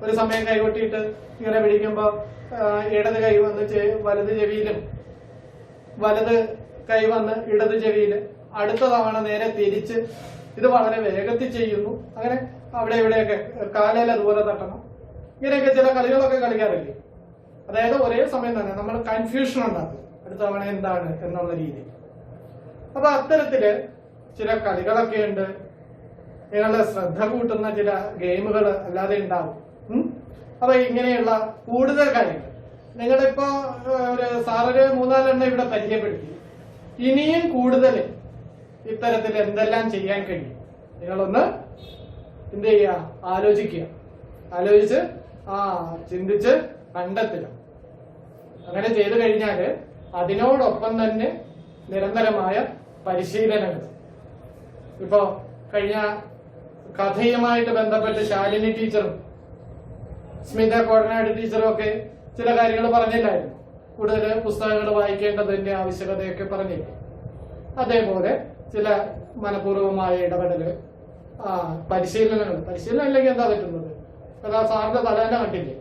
ഒരു സമയം കൈകൊട്ടിയിട്ട് ഇങ്ങനെ പിടിക്കുമ്പോ ഇടത് കൈ വന്ന് വലത് ചെവിയിലും വലത് കൈ വന്ന് ഇടത് ചെവിയില്, അടുത്ത തവണ നേരെ തിരിച്ച്, ഇത് വളരെ വേഗത്തിൽ ചെയ്യുന്നു. അങ്ങനെ അവിടെ ഇവിടെയൊക്കെ കാലയിൽ അതുപോലെ തട്ടണം. ഇങ്ങനെയൊക്കെ ചില കളികളൊക്കെ കളിക്കാറില്ലേ? അതായത് ഒരേ സമയം തന്നെ നമ്മൾ കൺഫ്യൂഷൻ ഉണ്ടാക്കും, അടുത്ത തവണ എന്താണ് എന്നുള്ള രീതി. അപ്പൊ അത്തരത്തില് ചില കളികളൊക്കെ ഉണ്ട്. നിങ്ങളുടെ ശ്രദ്ധ കൂട്ടുന്ന ചില ഗെയിമുകൾ അല്ലാതെ ഉണ്ടാവും. അപ്പൊ ഇങ്ങനെയുള്ള കൂടുതൽ കാര്യങ്ങൾ നിങ്ങളിപ്പോ ഒരു സാറൊരു 3-4 എണ്ണം ഇവിടെ പരിചയപ്പെടുത്തി. ഇനിയും കൂടുതൽ ഇത്തരത്തിൽ എന്തെല്ലാം ചെയ്യാൻ കഴിയും നിങ്ങളൊന്ന് എന്ത് ചെയ്യുക, ആലോചിക്കുക. ആലോചിച്ച് ചിന്തിച്ച് കണ്ടെത്തുക. അങ്ങനെ ചെയ്തു കഴിഞ്ഞാല് അതിനോടൊപ്പം തന്നെ നിരന്തരമായ പരിശീലനങ്ങൾ. ഇപ്പോ കഴിഞ്ഞ കഥയുമായിട്ട് ബന്ധപ്പെട്ട് ശാലിനി ടീച്ചറും സ്മിത കോടനാട് ടീച്ചറും ഒക്കെ ചില കാര്യങ്ങൾ പറഞ്ഞില്ലായിരുന്നു. കൂടുതൽ പുസ്തകങ്ങൾ വായിക്കേണ്ടതിന്റെ ആവശ്യകതയൊക്കെ പറഞ്ഞില്ല. അതേപോലെ ചില മനഃപൂർവമായ ഇടപെടല്, പരിശീലനം അല്ലെങ്കിൽ എന്താ പറ്റുന്നത്? അതാ സാറിന്റെ തലേനെ കണ്ടില്ലേ?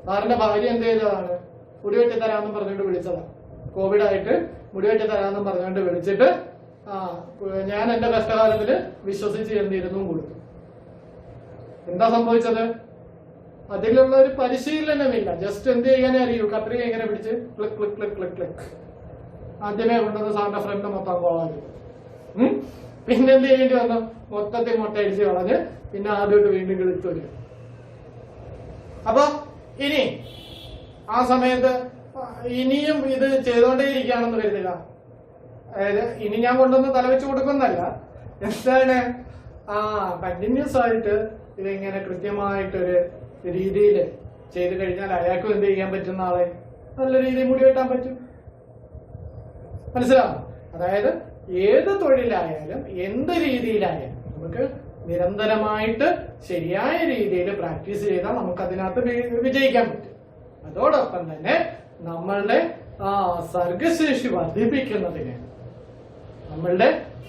സാറിന്റെ ഭാര്യ എന്ത് ചെയ്തതാണ്? മുടിവെട്ടി തരാമെന്ന് പറഞ്ഞുകൊണ്ട് വിളിച്ചതാണ്. കോവിഡായിട്ട് മുടിവെട്ടി തരാമെന്ന് പറഞ്ഞുകൊണ്ട് വിളിച്ചിട്ട് ഞാൻ എന്റെ കഷ്ടകാലത്തില് വിശ്വസിച്ച് എന്തിരുന്നും കൊടുത്തു. എന്താ സംഭവിച്ചത്? അതിലുള്ള ഒരു പരിശീലനമില്ല. ജസ്റ്റ് എന്ത് ചെയ്യാനേ അറിയൂ, കത്രിക ഇങ്ങനെ പിടിച്ച് click click click click click. ആദ്യമേ കൊണ്ടുവന്ന് സാറിന്റെ ഫ്രണ്ട് മൊത്തം കോളാക്കി. പിന്നെ എന്ത് ചെയ്യേണ്ടി വന്നു? മൊത്തത്തിൽ മുട്ടയടിച്ച് കളഞ്ഞ് പിന്നെ ആദ്യമായിട്ട് വീണ്ടും കിളിച്ചു വരും. അപ്പൊ ഇനി ആ സമയത്ത് ഇനിയും ഇത് ചെയ്തുകൊണ്ടേയിരിക്കുകയാണെന്ന് കരുതുക. അതായത് ഇനി ഞാൻ കൊണ്ടുവന്ന് തലവെച്ച് കൊടുക്കുന്നല്ല, എന്താണ് കണ്ടിന്യൂസ് ആയിട്ട് ഇതിങ്ങനെ കൃത്യമായിട്ടൊരു രീതിയിൽ ചെയ്ത് കഴിഞ്ഞാൽ അയാൾക്കും എന്ത് ചെയ്യാൻ പറ്റുന്ന ആളെ നല്ല രീതിയിൽ മുടി വെട്ടാൻ പറ്റും. മനസ്സിലാവും? അതായത് ഏത് തൊഴിലായാലും എന്ത് രീതിയിലായാലും നമുക്ക് നിരന്തരമായിട്ട് ശരിയായ രീതിയിൽ പ്രാക്ടീസ് ചെയ്താൽ നമുക്ക് അതിനകത്ത് വിജയിക്കാൻ പറ്റും. അതോടൊപ്പം തന്നെ നമ്മളുടെ സർഗശേഷി വർദ്ധിപ്പിക്കുന്നതിന് നമ്മളുടെ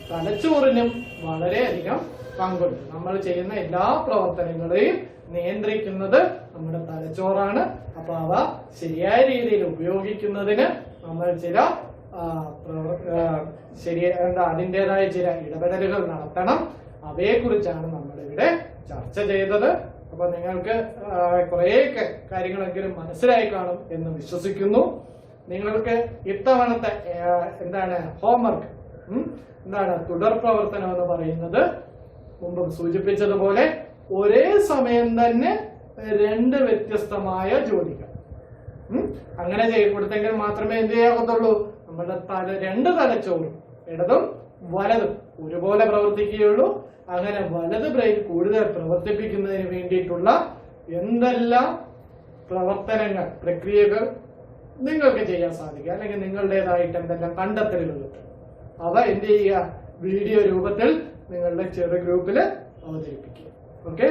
തലച്ചോറിനും വളരെയധികം പങ്കുണ്ട്. നമ്മൾ ചെയ്യുന്ന എല്ലാ പ്രവർത്തനങ്ങളെയും നിയന്ത്രിക്കുന്നത് നമ്മുടെ തലച്ചോറാണ്. അപ്പൊ അവ ശരിയായ രീതിയിൽ ഉപയോഗിക്കുന്നതിന് നമ്മൾ ചില അതിൻ്റെതായ ചില ഇടപെടലുകൾ നടത്തണം. അവയെക്കുറിച്ചാണ് നമ്മളിവിടെ ചർച്ച ചെയ്തത്. അപ്പൊ നിങ്ങൾക്ക് കുറേയൊക്കെ കാര്യങ്ങളെങ്കിലും മനസ്സിലായി കാണും എന്ന് വിശ്വസിക്കുന്നു. നിങ്ങൾക്ക് ഇത്തവണത്തെ ഹോംവർക്ക് തുടർ പ്രവർത്തനം എന്ന് പറയുന്നത് മുമ്പ് സൂചിപ്പിച്ചതുപോലെ ഒരേ സമയം തന്നെ 2 വ്യത്യസ്തമായ ജോലികൾ അങ്ങനെ കൊടുത്തെങ്കിൽ മാത്രമേ എന്ത് ചെയ്യാകത്തുള്ളൂ, നമ്മുടെ 2 തലച്ചോറും ഇടതും വലതും ഒരുപോലെ പ്രവർത്തിക്കുകയുള്ളൂ. അങ്ങനെ വലത് ബ്രെയിൻ കൂടുതൽ പ്രവർത്തിപ്പിക്കുന്നതിന് വേണ്ടിയിട്ടുള്ള എന്തെല്ലാം പ്രവർത്തനങ്ങൾ, പ്രക്രിയകൾ നിങ്ങൾക്ക് ചെയ്യാൻ സാധിക്കുക, അല്ലെങ്കിൽ നിങ്ങളുടേതായിട്ട് എന്തെല്ലാം കണ്ടെത്തലുകൾ അവ എന്ത് ചെയ്യുക, വീഡിയോ രൂപത്തിൽ നിങ്ങളുടെ ചെറു ഗ്രൂപ്പിൽ അവതരിപ്പിക്കുക. ഓക്കെ.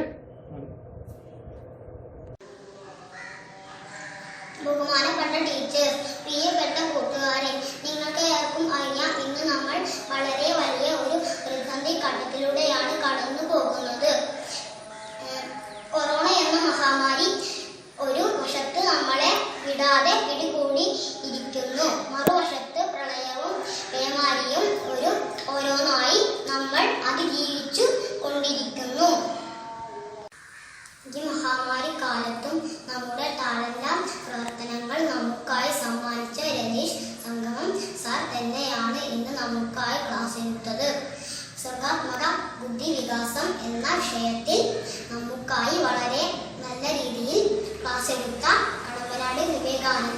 ബഹുമാനപ്പെട്ട ടീച്ചേഴ്സ്, പ്രിയപ്പെട്ട കൂട്ടുകാരെ, നിങ്ങൾക്ക് ഏവർക്കും അറിയാം, ഇന്ന് നമ്മൾ വളരെ വലിയ ഒരു പ്രതിസന്ധി ഘട്ടത്തിലൂടെയാണ് കടന്നു പോകുന്നത്. കൊറോണ എന്ന മഹാമാരി ഒരു വശത്ത് നമ്മളെ വിട വിടാതെ പിടികൂടി ഇരിക്കുന്നു. മറുവശത്ത് പ്രളയവും പേമാരിയും ഓരോന്നായി നമ്മൾ അതിജീവിച്ചു കൊണ്ടിരിക്കുന്നു. ഈ മഹാമാരി കാലത്തും നമ്മുടെ താളെല്ലാം പ്രവർത്തനങ്ങൾ നമുക്കായി സമ്മാനിച്ച രതീഷ് സംഗമം സാർ തന്നെയാണ് ഇന്ന് നമുക്കായി ക്ലാസ് എടുത്തത്. സർഗാത്മക ബുദ്ധി വികാസം എന്ന വിഷയത്തിൽ നമുക്കായി വളരെ നല്ല രീതിയിൽ ക്ലാസ് എടുത്ത കടമ്പനാട് വിവേകാനന്ദ